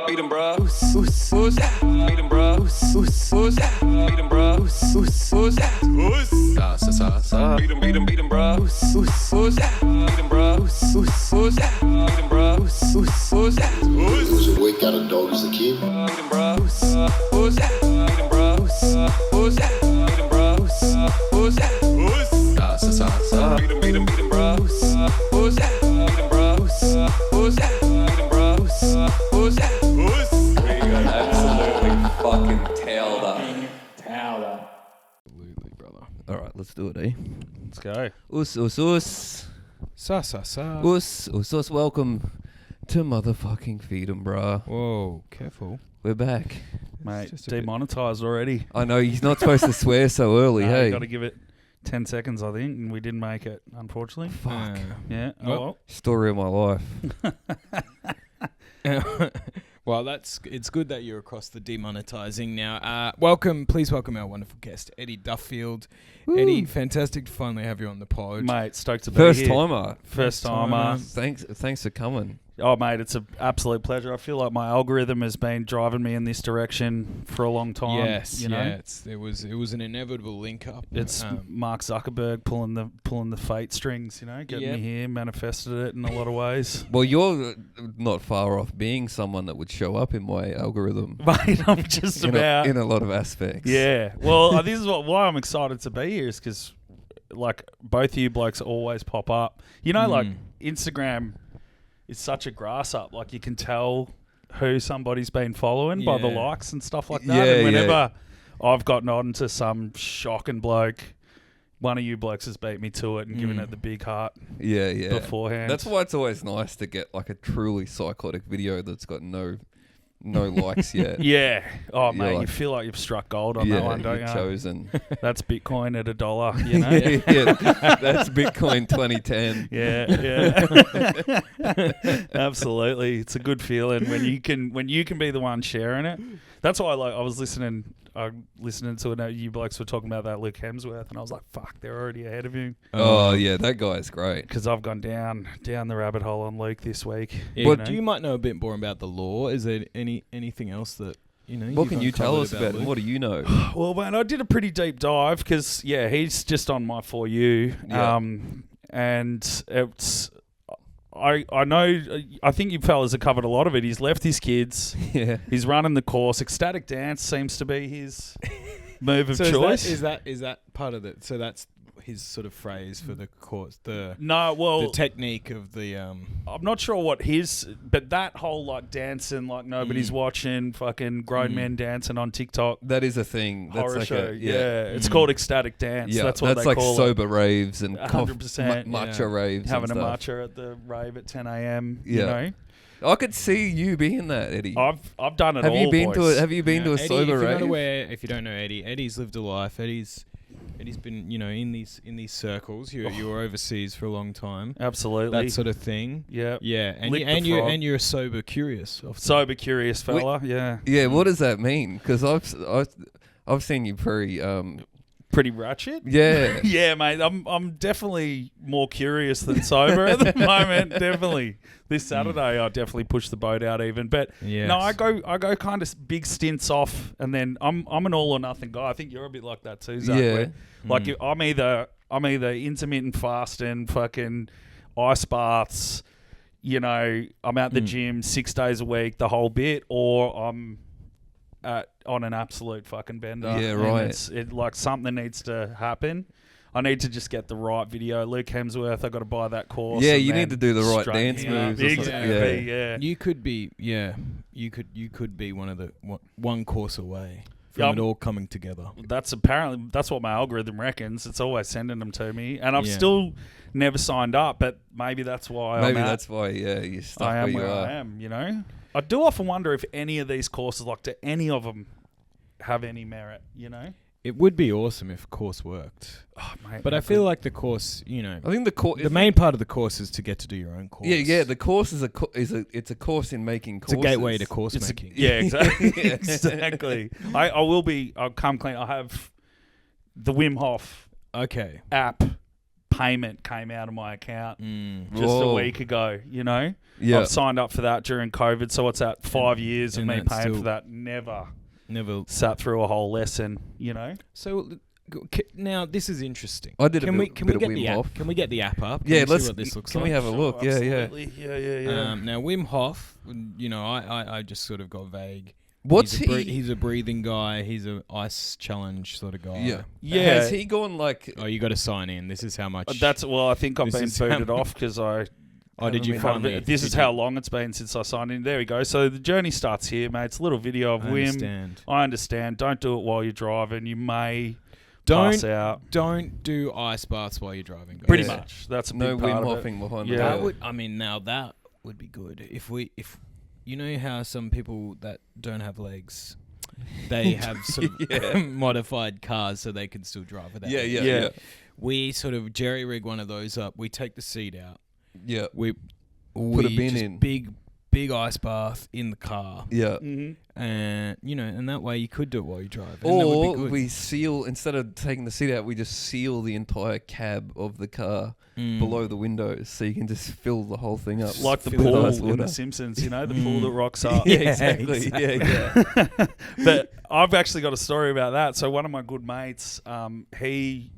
Beat him, bro. Beat him, bro. Beat him, bro. Beat him, bro. Beat him, bro. Beat him, bro. Was a week out of dog as a kid. Beat him, bro. Beat him, bro. Beat him, bro. Beat him, bro. Absolutely fucking tailed up. Absolutely, brother. All right, let's do it, eh? Let's go. Us. Us. Welcome to motherfucking Feed 'em, bruh. Whoa, careful. We're back. Mate, just a bit- demonetised already. I know, he's not supposed to swear so early, You hey? got to give it 10 seconds, I think, and we didn't make it, unfortunately. Fuck. Yeah. Well- Story of my life. Well, it's good that you're across the demonetizing now. Please welcome our wonderful guest, Eddie Duffield. Woo. Eddie, fantastic to finally have you on the pod. Mate, stoked to be First here. timer. First timer. Thanks for coming. Oh, mate, it's an absolute pleasure. I feel like my algorithm has been driving me in this direction for a long time. Yes, you know? yeah, it was an inevitable link up. It's Mark Zuckerberg pulling the fate strings, getting me here, manifested it in a lot of ways. Well, you're not far off being someone that would show up in my algorithm Mate, I'm just about... in a lot of aspects. Yeah. Well, this is why I'm excited to be here is because, like, both of you blokes always pop up. Like, Instagram is such a grass up. Like, you can tell who somebody's been following by the likes and stuff like that. Yeah, and whenever I've gotten on to some shocking bloke, one of you blokes has beat me to it and given it the big heart Yeah. beforehand. That's why it's always nice to get like a truly psychotic video that's got no likes yet. Yeah. Oh, You're mate, you like- feel like you've struck gold on that one, don't you're you? chosen. That's Bitcoin at $1, That's Bitcoin 2010. Yeah. Absolutely. It's a good feeling when you can be the one sharing it. That's why I was listening to it. You blokes were talking about that Luke Hemsworth, and I was like, fuck, they're already ahead of him. Oh yeah, that guy's great. Because I've gone down the rabbit hole on Luke this week. Yeah, you might know a bit more about the law. Is there anything else that What can you tell us about him? Luke? What do you know? Well, man, I did a pretty deep dive because, he's just on my For You. Yeah. And it's... I know, I think you fellas have covered a lot of it. He's left his kids. Yeah. He's running the course. Ecstatic dance seems to be his move of choice. Is that part of it? So that's his sort of phrase for the course. The technique of the. I'm not sure what his, but that whole like dancing like nobody's watching, fucking grown men dancing on TikTok. That is a thing. That's Horror like show. It's called ecstatic dance. Yeah, That's what they like call sober raves and 100%, matcha raves. having a and stuff. matcha at the rave at 10 a.m. Yeah. I could see you being that, Eddie. I've done it have all, you been boys. Have you been to a Eddie, sober if you're rave? not aware, if you don't know Eddie, Eddie's lived a life. Eddie's been in these circles. You were overseas for a long time. Absolutely. That sort of thing. Yeah. Yeah, Lick the frog. you're a sober curious. Sober curious fella. Yeah, what does that mean? Because I've seen you Pretty ratchet. Yeah. Yeah, mate. I'm definitely more curious than sober at the moment. Definitely. This Saturday, I definitely push the boat out even. But no, I go kind of big stints off, and then I'm an all or nothing guy. I think you're a bit like that too, Zack. Yeah. where, like I'm either intermittent fasting, fucking ice baths. I'm at the gym 6 days a week, the whole bit, or I'm on an absolute fucking bender. Yeah, And right. like something needs to happen. I need to just get the right video. Luke Hemsworth, I got to buy that course. Yeah, and you then need to do the right straighten dance it up. moves or something. Exactly. Yeah. Yeah. You could be, you could be one course away from Yeah, it all coming together. That's what my algorithm reckons. It's always sending them to me, and I've Yeah. still never signed up. But maybe that's why That's why, you're stuck I am where you where are. I am. I do often wonder if any of these courses, like, do any of them have any merit? It would be awesome if course worked. Oh, mate, But I feel like the course, I think the main part of the course is to get to do your own course. Yeah. The course is it's a course in making It's courses. a gateway to course making. Yeah, exactly. Exactly. I'll come clean. I have the Wim Hof Okay. app payment came out of my account just Whoa. a week ago, you know? Yeah. I've signed up for that during COVID, so what's that, 5 years of and me that's paying still- for that? Never Never. sat through a whole lesson, you know? So now this is interesting. I did a can we bit- can bit we of get the Wim app? Hof. Can we get the app up? Can Yeah, we let's. see what this looks Can like? we have a look? Sure, Yeah. absolutely. Yeah. Now Wim Hof, you know, I just sort of got vague. What's he's he? He's a breathing guy. He's a ice challenge sort of guy. Yeah. Has he gone like? Oh, you got to sign in. This is how much. I think I've This been is how booted off because I... Oh, did you finally? This is did how you- long it's been since I signed in. There we go. So the journey starts here, mate. It's a little video of I Wim. understand. I understand. Don't do it while you're driving. You may pass out. Don't do ice baths while you're driving. Guys. Pretty Yeah. much. That's a No big part Wim of it. Hofing behind Yeah. the That wheel. would. I mean, now that would be good if you know how some people that don't have legs, they have some modified cars so they can still drive without. Yeah, legs. yeah, Yeah. yeah, We sort of jerry rig one of those up. We take the seat out. yeah. We Put a bin just in. big ice bath in the car, Yeah. and you know, and that way you could do it while you drive. And that would Or be good. we seal, instead of taking the seat out, we just seal the entire cab of the car below the windows so you can just fill the whole thing up. Like the Fill pool with ice in water. The Simpsons, you know, the pool that rocks up. Yeah, exactly. Yeah. But I've actually got a story about that. So one of my good mates, he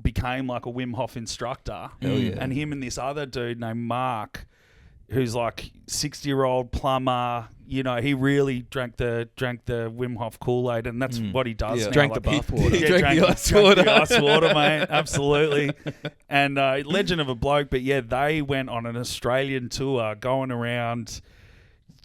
became like a Wim Hof instructor. Hell yeah. And him and this other dude named Mark, who's like 60-year-old plumber, you know, he really drank the Wim Hof Kool-Aid, and that's what he does. Yeah. now. Drank the Like, bath water. He drank the ice water. the ice water, mate. Absolutely. And legend of a bloke, but yeah, they went on an Australian tour going around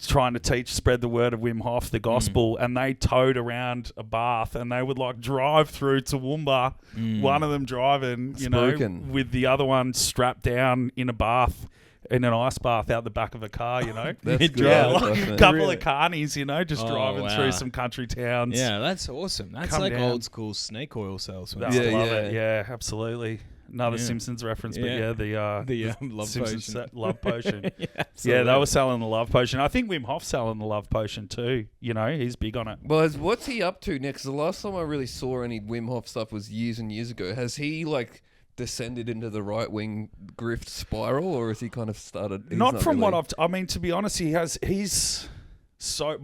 trying to spread the word of Wim Hof, the gospel, and they towed around a bath, and they would like drive through Toowoomba, one of them driving, you Spookin'. know, with the other one strapped down in a bath, in an ice bath out the back of a car, you know. That's good. Yeah, That's like awesome. a couple Really? of carnies, you know, just Oh, driving wow. through some country towns. Yeah, that's awesome. That's Come like down. old school snake oil salesman. I Yeah, love yeah. it. Yeah, absolutely. Another Yeah. Simpsons reference, but Yeah. yeah, The love Simpsons potion. love potion. Yeah, Yeah, absolutely. they were selling the love potion. I think Wim Hof's selling the love potion too. You know, he's big on it. Well, what's he up to next? The last time I really saw any Wim Hof stuff was years and years ago. Has he like descended into the right wing grift spiral, or has he kind of started? he's Not from really- what I mean, to be honest, he's so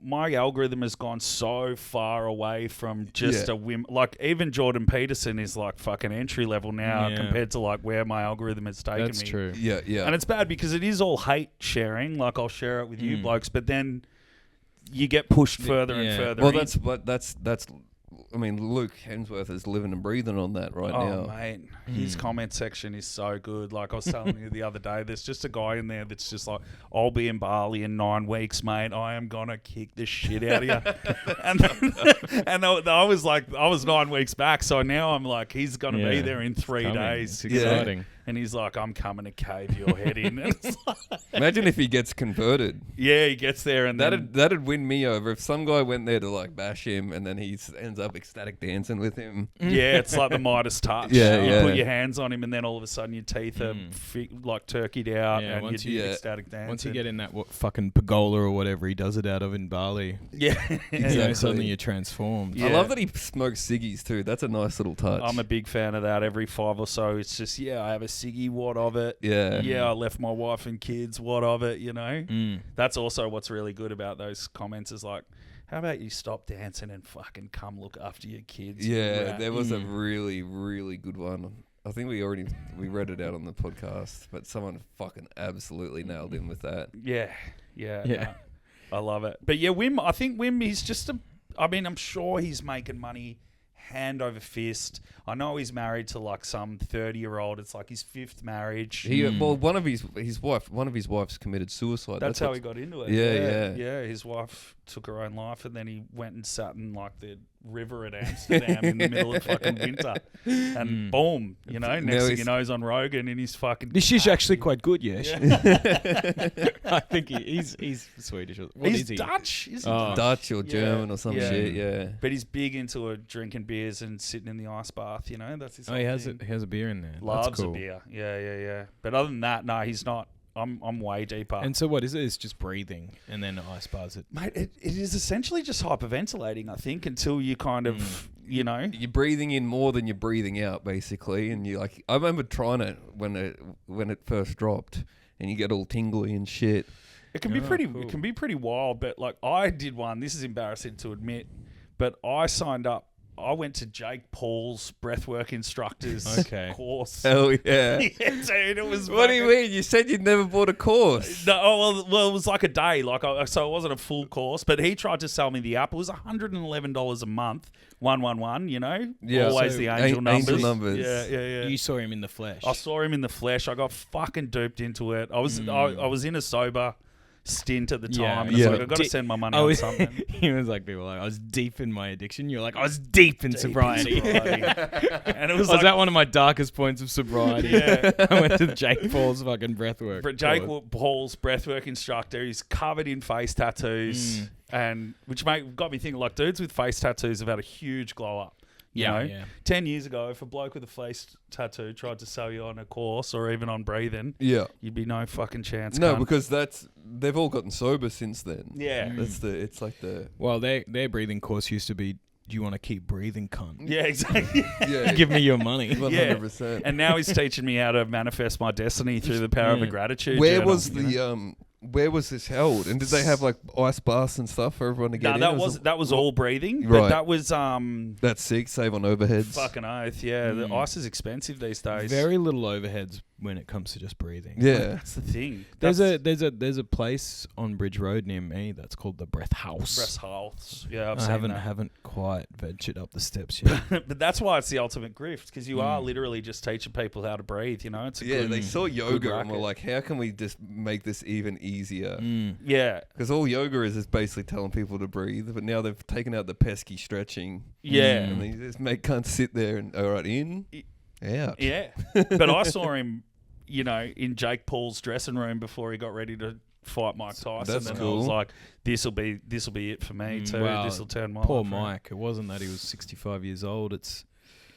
my algorithm has gone so far away from just Yeah. a Wim. Like even Jordan Peterson is like fucking entry level now Yeah. compared to like where my algorithm has taken That's me. true. Yeah, yeah. And it's bad because it is all hate sharing. Like I'll share it with you blokes, but then you get pushed further and Yeah. further. well, in. that's. I mean, Luke Hemsworth is living and breathing on that right Oh, now. mate. His comment section is so good. Like I was telling you the other day, there's just a guy in there that's just like, I'll be in Bali in 9 weeks, mate. I am going to kick the shit out of you. and I was like, I was 9 weeks back. So now I'm like, he's going to be Yeah. there in 3 Coming. days. It's Yeah. exciting. And he's like, I'm coming to cave your head in. And it's like, Imagine if he gets converted. yeah, he gets there and then, That'd win me over. If some guy went there to like bash him and then he ends up ecstatic dancing with him. yeah, it's like the Midas touch. Yeah, you yeah. put your hands on him and then all of a sudden your teeth are like turkeyed out Yeah, and once you you- do Yeah. ecstatic dancing. Once you get in that fucking pergola or whatever he does it out of in Bali, yeah, you know, Exactly. suddenly you're transformed. Yeah. I love that he smokes ciggies too. That's a nice little touch. I'm a big fan of that. Every 5 or so, it's just, I have a ciggy, what of it? Yeah. Yeah, I left my wife and kids, what of it, you know? Mm. That's also what's really good about those comments is like, how about you stop dancing and fucking come look after your kids? you Yeah, rat? there was a really, really good one. I think we read it out on the podcast, but someone fucking absolutely nailed him with that. Yeah. Yeah. No, I love it. But yeah, I think Wim, he's just I'm sure he's making money hand over fist. I know he's married to like some 30-year-old. It's like his 5th marriage. He well, one of his wives committed suicide. That's how what- he got into it. Yeah. Yeah, his wife took her own life and then he went and sat in like the river at Amsterdam in the middle of fucking winter. And boom, you know, next thing you he's- know, he's on Rogan and he's fucking... This is actually quite good, yes. I think he's Swedish. What he's is he? Dutch, isn't Oh. he? Dutch or German or some Yeah. shit. Yeah. But he's big into drinking beers and sitting in the ice bath, you know? That's his Oh, whole he has thing. a beer in there. Loves That's cool. a beer. Yeah. But other than that, no, he's not. I'm way deeper. And so what is it? It's just breathing and then ice baths it. Mate, it is essentially just hyperventilating, I think, until you kind of you know. You're breathing in more than you're breathing out, basically, and you like. I remember trying it when it first dropped, and you get all tingly and shit. It can be pretty. Cool. It can be pretty wild, but like I did one. This is embarrassing to admit, but I signed up. I went to Jake Paul's breathwork instructor's course. Hell yeah. Yeah, dude, it was. What do you mean? You said you'd never bought a course. No, well, it was like a day. So it wasn't a full course, but he tried to sell me the app. It was $111 a month. 111, you know? Yeah. Always So the angel numbers. Yeah. You saw him in the flesh. I saw him in the flesh. I got fucking duped into it. I was in a sober stint at the time. And it's like, I've got to send my money on something. He was like, people were like, I was deep in my addiction. You're like, I was deep in sobriety. And it was like, that one of my darkest points of sobriety. Yeah. I went to Jake Paul's fucking breathwork. Jake Paul's breathwork instructor. He's covered in face tattoos. And which got me thinking, like, dudes with face tattoos have had a huge glow up. You know? 10 years ago, if a bloke with a face tattoo tried to sell you on a course or even on breathing, you'd be no fucking chance. No, because they've all gotten sober since then. Yeah, it's like the well, their breathing course used to be, do you want to keep breathing, cunt? Yeah, exactly. Give me your money. 100%. And now he's teaching me how to manifest my destiny through the power of a gratitude. Where journal, was the where was this held? And did they have like ice baths and stuff for everyone to get in? That was all breathing. Right. But that was that's sick. Save on overheads. Fucking oath. Yeah, the ice is expensive these days. Very little overheads when it comes to just breathing. Yeah, that's the thing. There's a place on Bridge Road near me that's called the Breath House. Breath House. Yeah, I haven't quite ventured up the steps yet. But that's why it's the ultimate grift, because you are literally just teaching people how to breathe. You know, it's they saw yoga and were like, how can we just make this even easier? Yeah, because all yoga is basically telling people to breathe, but now they've taken out the pesky stretching. Yeah, and they just can't sit there and all right in, out. Yeah, but I saw him, you know, in Jake Paul's dressing room before he got ready to fight Mike Tyson. That's and cool. I was like, this will be it for me too. Wow, this will turn my poor life Mike. It wasn't that he was 65 years old.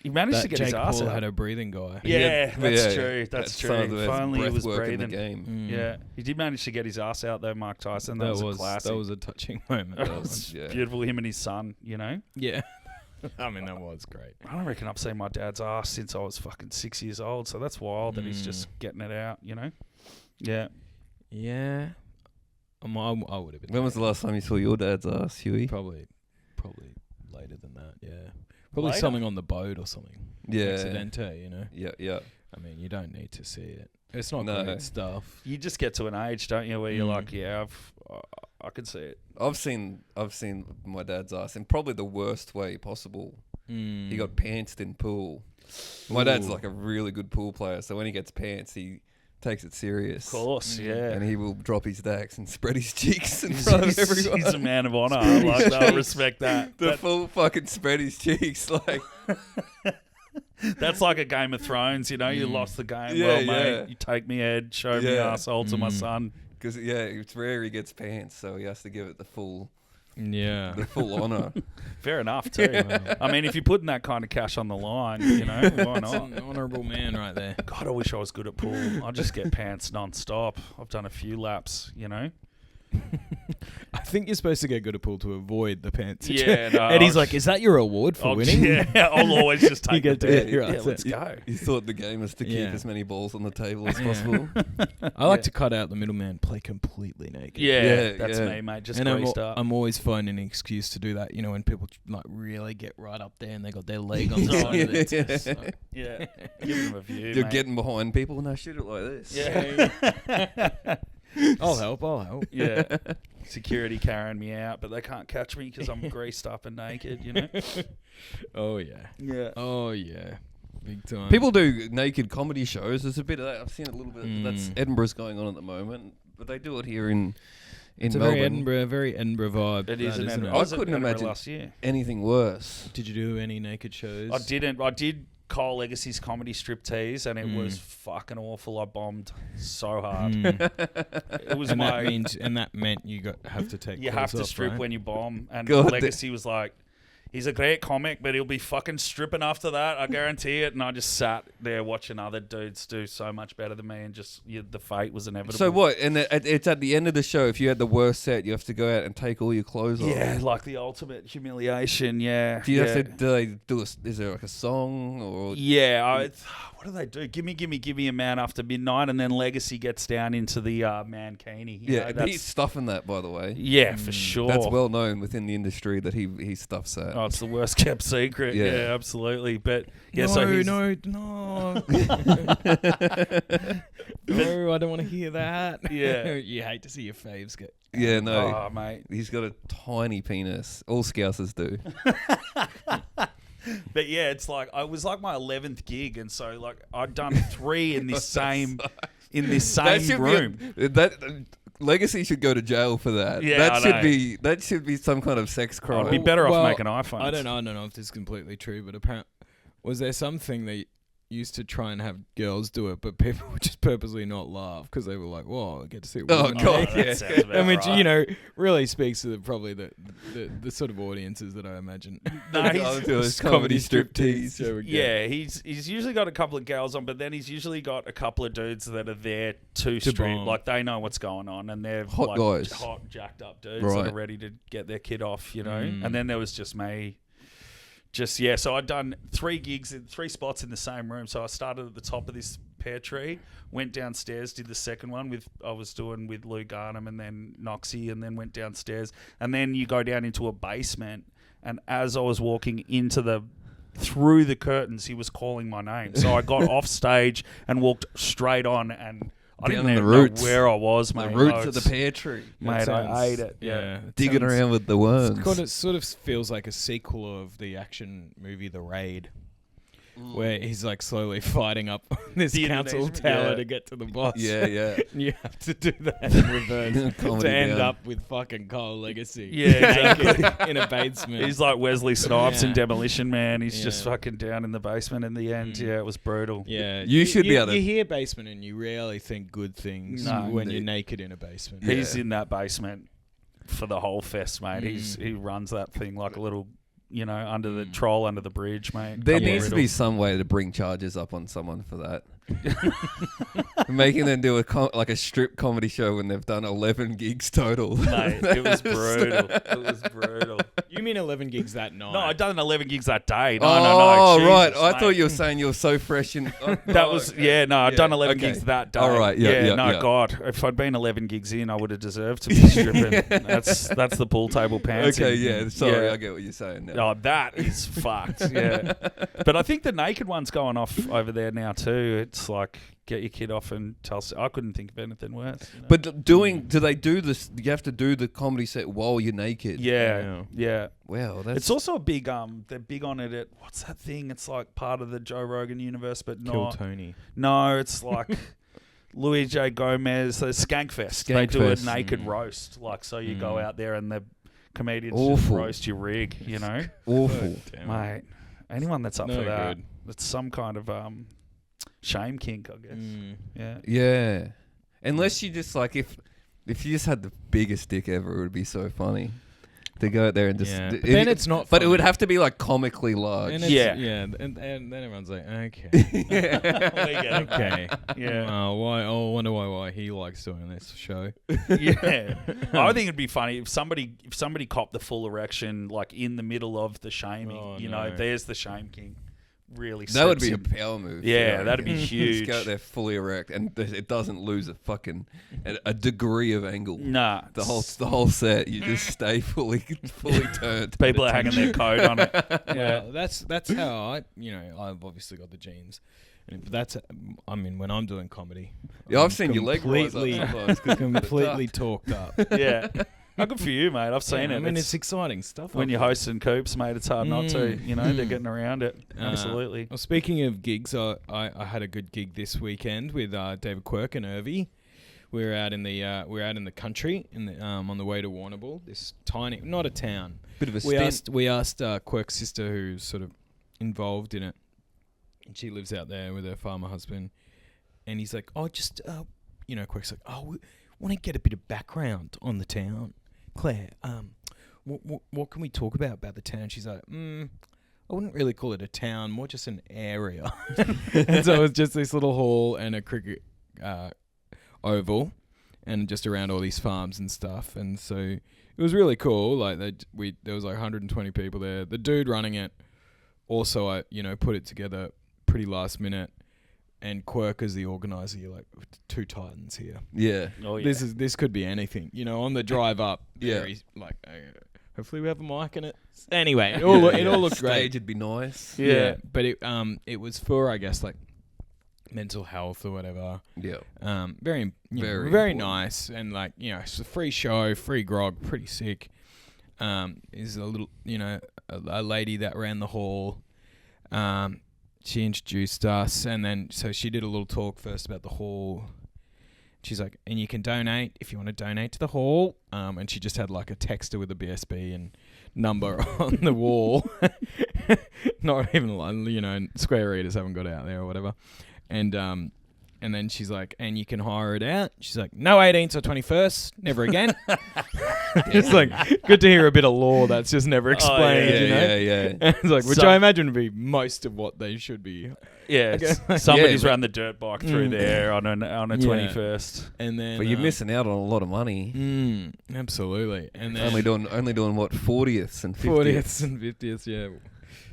He managed to get Jake his ass Paul out. had a breathing guy. Yeah, that's true. That's true. If finally, he was breathing. In the game. Yeah, he did manage to get his ass out though, Mike Tyson. That was a classic. That was a touching moment. That was beautiful. Him and his son. You know. Yeah. I mean, that was great. I don't reckon I've seen my dad's ass since I was fucking 6 years old. So that's wild that he's just getting it out. You know. Yeah. Yeah. I would have been. When was the last time you saw your dad's ass, Huey? Probably later than that. Yeah. Probably Later? something on the boat or something. Yeah. Accidente, you know. Yeah. I mean, you don't need to see it. It's not No. great stuff. You just get to an age, don't you, where you're like, I can see it. I've seen my dad's ass in probably the worst way possible. He got pantsed in pool. My dad's like a really good pool player, so when he gets pants, he takes it serious. Of course, yeah. And he will drop his dacks and spread his cheeks in front of everyone. He's a man of honour. I respect that. The full fucking spread his cheeks, like. That's like a Game of Thrones, you know. You lost the game. Yeah, well, mate, you take me head, show me asshole to my son. Because it's rare he gets pants, so he has to give it the full honour. Fair enough too. I mean, if you're putting that kind of cash on the line, you know, why not? An honourable man right there. God, I wish I was good at pool. I just get pants non-stop. I've done a few laps, you know. I think you're supposed to get good at pool to avoid the pants. Yeah, no, Eddie's like, is that your award for winning? Yeah, I'll always just take You it. get to- Yeah, let's go. You thought the game was to keep Yeah. as many balls on the table as possible. I like to cut out the middleman, play completely naked. Yeah, that's me, mate. Just And greased up. I'm always finding an excuse to do that. You know, when people like really get right up there and they got their leg on the side of their chest. Like, Yeah, give them a view. You're mate. getting behind people, and I shoot it like this. Yeah. I'll help. Yeah. Security carrying me out, but they can't catch me because I'm greased up and naked, you know? Oh, yeah. Yeah. Oh, yeah. Big time. People do naked comedy shows. There's a bit of that. I've seen a little bit. That's Edinburgh's going on at the moment, but they do it here in it's Melbourne. a very Edinburgh vibe. It is that, an isn't Edinburgh. it? I couldn't imagine last year. anything worse. Did you do any naked shows? I didn't. I did Cole Legacy's comedy striptease, and it was fucking awful. I bombed so hard. It was and that meant you have to take. you clothes have to off, strip right? when you bomb. And God, Legacy was like, He's a great comic, but he'll be fucking stripping after that. I guarantee it. And I just sat there watching other dudes do so much better than me, and just the fate was inevitable. So what? And it's at the end of the show. If you had the worst set, you have to go out and take all your clothes off. Yeah, like the ultimate humiliation. Yeah. Do you have to? Do they do? Is there like a song or? Yeah. What do they do? Give me a man after midnight, and then Legacy gets down into the mankini. Yeah, he's stuffing that, by the way. Yeah, for sure. That's well known within the industry that he stuffs that. Oh, it's the worst kept secret. Yeah, absolutely. But yeah, no. No, I don't want to hear that. Yeah. You hate to see your faves get. Yeah, no. Oh, mate. He's got a tiny penis. All Scousers do. But yeah, it's like I was like my 11th gig, and so like I'd done 3 in this same room. That Legacy should go to jail for that. Yeah, that should be some kind of sex crime. I'd be better off making iPhones. I don't know if this is completely true, but apparently, was there something they used to try and have girls do it, but people would just purposely not laugh because they were like, "Whoa, I get to see." Oh god, that sounds about which right. really speaks to probably the sort of audiences that I imagine. No, he's comedy striptease. Yeah, he's usually got a couple of girls on, but then he's usually got a couple of dudes that are there to strip. bomb. Like they know what's going on, and they're Hot like guys. hot, jacked up dudes Right. that are ready to get their kid off. And then there was just me. So I'd done 3 gigs in 3 spots in the same room. So I started at the top of this pear tree, went downstairs, did the second one I was doing with Lou Garnham and then Noxie, and then went downstairs. And then you go down into a basement, and as I was walking through the curtains, he was calling my name. So I got off stage and walked straight on, and I didn't even know where I was, mate. The roots of the pear tree. Mate, I ate it. Yeah. Digging around with the worms. It sort of feels like a sequel of the action movie The Raid, where he's like slowly fighting up this The council Indonesian- tower yeah. to get to the boss. Yeah. You have to do that in reverse Comedy to end down. up with fucking Kyle Legacy. Yeah, Naked in a basement. He's like Wesley Snipes in Yeah. Demolition Man. He's just Yeah. fucking down in the basement in the end. Yeah, it was brutal. Yeah, You should be able to- You hear basement and you rarely think good things No, when indeed. you're naked in a basement. He's in that basement for the whole fest, mate. Mm. He runs that thing like a little, under the troll under the bridge, mate. There Couple needs to riddles. be some way to bring charges up on someone for that. Making them do a strip comedy show when they've done 11 gigs total. Mate, it was brutal. It was brutal. You mean 11 gigs that night? No, I'd done 11 gigs that day. No, Oh, Jesus, right. I mate. thought you were saying you were so fresh in. That was I'd done 11 gigs that day. All right, yeah. God, if I'd been 11 gigs in, I would have deserved to be stripping. That's the pool table pants. Okay, yeah. Sorry, I get what you're saying now. Oh, that is fucked. Yeah, but I think the naked one's going off over there now too. It's like get your kid off and tell. I couldn't think of anything worse. But do they do this? You have to do the comedy set while you're naked. Yeah. Wow, that's It's also a big. They're big on it at what's that thing? It's like part of the Joe Rogan universe, but Kill not. Tony. No, it's like Louis J. Gomez. So Skankfest. They do a Skankfest. naked roast. Like so, you go out there and the comedians Awful. just roast your rig. awful. Mate. Anyone that's up No for that, good. it's some kind of shame kink, I guess. Yeah. Yeah, unless you just if you just had the biggest dick ever, it would be so funny to go out there and just. Yeah. But then it's not. But it funny. would have to be comically large. And it's, Yeah. and then everyone's like, okay, okay, Yeah. I wonder why he likes doing this show. Yeah. I think it'd be funny if somebody copped the full erection in the middle of the shaming. Oh, No. no. There's the shame king. Really. That would be a steps in. power move. Yeah, I that'd be reckon. huge. Just go out there fully erect, and it doesn't lose a degree of angle. Nah. The whole set, you just stay fully turned. People are hanging their coat on it. Yeah. Well, that's how I've obviously got the genes. But that's, when I'm doing comedy. Yeah, I'm I've seen your leg rise up completely- sometimes 'cause you're completely talked up. Yeah. Oh, good for you, mate. I've seen it. It's exciting stuff. When you're hosting coops, mate, it's hard not to. They're Mm. getting around it. Absolutely. Well, speaking of gigs, I had a good gig this weekend with David Quirk and Irvy. We were out in the country on the way to Warrnambool. This tiny, not a town. Bit of a We stint. asked Quirk's sister, who's sort of involved in it, and she lives out there with her farmer husband. And he's like, Quirk's like, we want to get a bit of background on the town. Claire, what can we talk about the town? She's like, I wouldn't really call it a town, more just an area. And so it was just this little hall and a cricket oval, and just around all these farms and stuff. And so it was really cool. Like there was like 120 people there. The dude running it also, put it together pretty last minute. And Quirk as the organizer, you're like, two titans here. Yeah. Oh, yeah. This could be anything. On the drive up. Yeah. Very, like. Hopefully we have a mic in it. Anyway, it all looked great. Stage would be nice. Yeah, but it was for, I guess, like mental health or whatever. Yeah. Very important. nice, and like it's a free show, free grog, pretty sick. Is a little a lady that ran the hall. She introduced us, and then so she did a little talk first about the hall. She's like, and you can donate if you want to donate to the hall. And she just had like a texter with a BSB and number on the wall. Not even like, square readers haven't got out there or whatever. And then she's like, and you can hire it out. She's like, no 18th or 21st, never again. It's like, good to hear a bit of law that's just never explained, Yeah. And it's like, which I imagine would be most of what they should be. Yeah, somebody's run the dirt bike through there on a 21st. And then, but you're missing out on a lot of money. Absolutely. And then only doing what, 40ths and 50ths. 40ths and 50ths, yeah.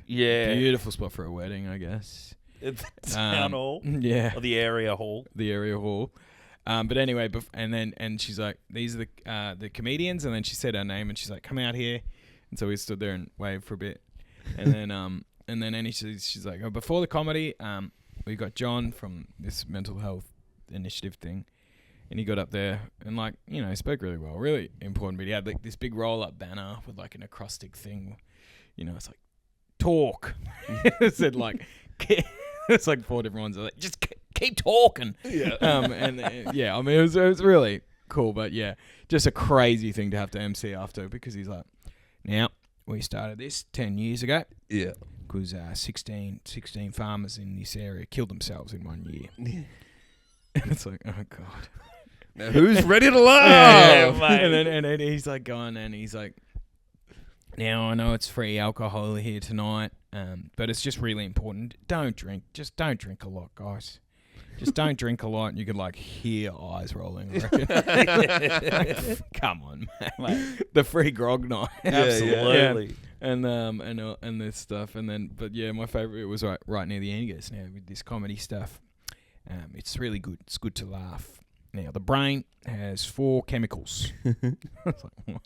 Yeah. Beautiful spot for a wedding, I guess. The town hall. Yeah. Or the area hall. The area hall. But anyway, and she's like, these are the comedians, and then she said our name, and she's like, come out here. And so we stood there and waved for a bit. And then she's like, before the comedy, we got John from this mental health initiative thing. And he got up there and spoke really well, really important. But he had like this big roll up banner with like an acrostic thing. It's like, talk. It said like, it's like 4 different ones. Like, just keep talking. Yeah. I mean, it was really cool, but yeah, just a crazy thing to have to MC after, because he's like, now we started this 10 years ago. Yeah. Because 16 farmers in this area killed themselves in 1 year. And it's like, oh God. Now who's ready to laugh? And then he's like going, and he's like, now I know it's free alcohol here tonight, but it's just really important. Don't drink. Just don't drink a lot, guys. Just don't drink a lot, and you can like hear eyes rolling. I reckon. Come on, mate. The free grog night. Absolutely. Yeah. And this stuff, but yeah, my favourite was right near the end. He goes, now with this comedy stuff, it's really good. It's good to laugh. Now, the brain has 4 chemicals. I was like, what?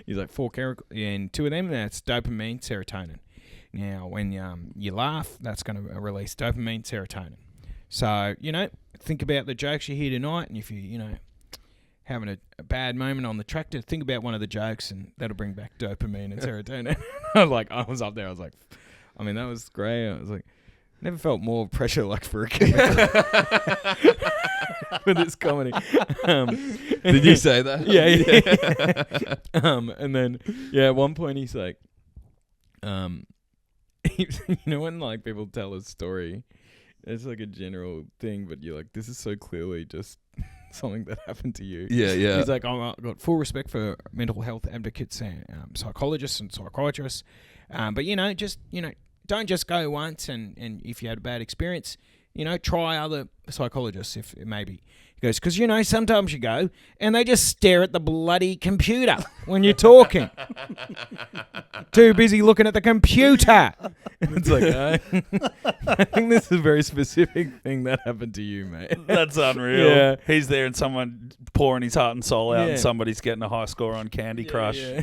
He's like, 4 chemicals, and 2 of them, that's dopamine, serotonin. Now, when you laugh, that's going to release dopamine, serotonin. So, think about the jokes you hear tonight, and if you, having a bad moment on the tractor, think about one of the jokes, and that'll bring back dopamine and serotonin. I was up there, I was like, I mean, that was great. I was like, never felt more pressure like for a chemical. For this comedy. Did you say that? Yeah. And then, at one point he's like, when like people tell a story, it's like a general thing, but you're like, this is so clearly just something that happened to you. Yeah. He's like, I've got full respect for mental health advocates and psychologists and psychiatrists, but don't just go once, and if you had a bad experience, try other psychologists if maybe. He goes, because, sometimes you go and they just stare at the bloody computer when you're talking. Too busy looking at the computer. It's like, I think this is a very specific thing that happened to you, mate. That's unreal. Yeah. He's there and someone pouring his heart and soul out, and somebody's getting a high score on Candy Crush. Yeah.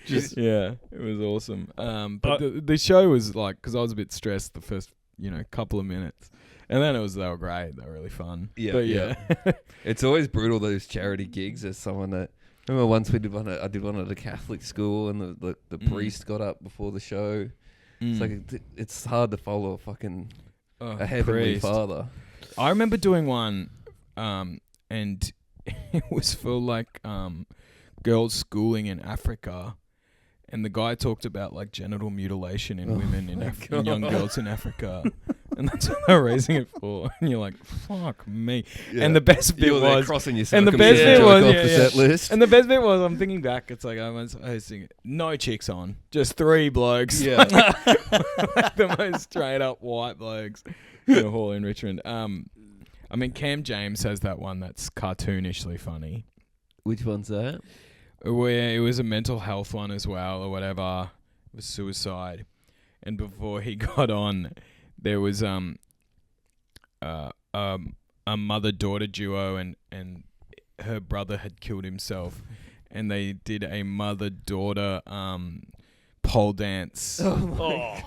It was awesome. But the show was like, because I was a bit stressed the first, couple of minutes. And then they were great. They were really fun. Yeah. It's always brutal, those charity gigs. As someone that, remember once I did one at a Catholic school, and the priest got up before the show. It's like, it's hard to follow a fucking a heavenly priest. father. I remember doing one, and it was for like girls schooling in Africa. And the guy talked about like genital mutilation in women in young girls in Africa. And that's what they're raising it for. And you're like, fuck me. Yeah. And the best bit You're there was, crossing your and the circumcision best bit joke was, off yeah, the yeah. set list. And the best bit was, I'm thinking back, it's like I was hosting it. No chicks on, just 3 blokes. Yeah. Like the most straight up white blokes in the hall in Richmond. I mean, Cam James has that one that's cartoonishly funny. Which one's that? Where it was a mental health one as well, or whatever. It was suicide. And before he got on, there was a mother-daughter duo, and her brother had killed himself, and they did a mother-daughter pole dance. Oh.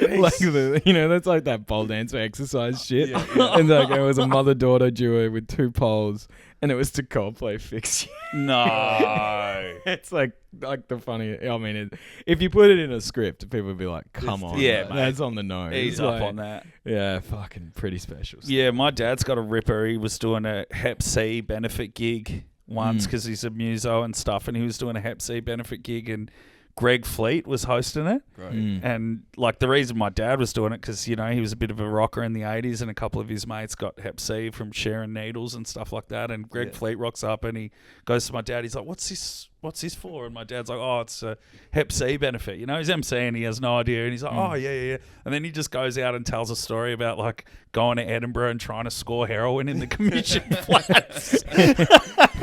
Like that's like that pole dance for exercise shit. Yeah. And like it was a mother-daughter duo with 2 poles, and it was to Coldplay Fix You. No. It's like the funny. I mean, if you put it in a script, people would be like, "Come on, yeah, mate, mate. that's on the nose." He's Like, up on that. Yeah, fucking pretty special. Stuff. Yeah, my dad's got a ripper. He was doing a Hep C benefit gig once because he's a muso and stuff, and he was doing a Hep C benefit gig, and Greg Fleet was hosting it. Great. And like the reason my dad was doing it, because he was a bit of a rocker in the 80s, and a couple of his mates got Hep C from sharing needles and stuff like that. And Greg Fleet rocks up and he goes to my dad. He's like, "What's this for?" And my dad's like, "Oh, it's a Hep C benefit." He's MC and he has no idea. And he's like, "Oh, yeah. And then he just goes out and tells a story about like going to Edinburgh and trying to score heroin in the commission flats.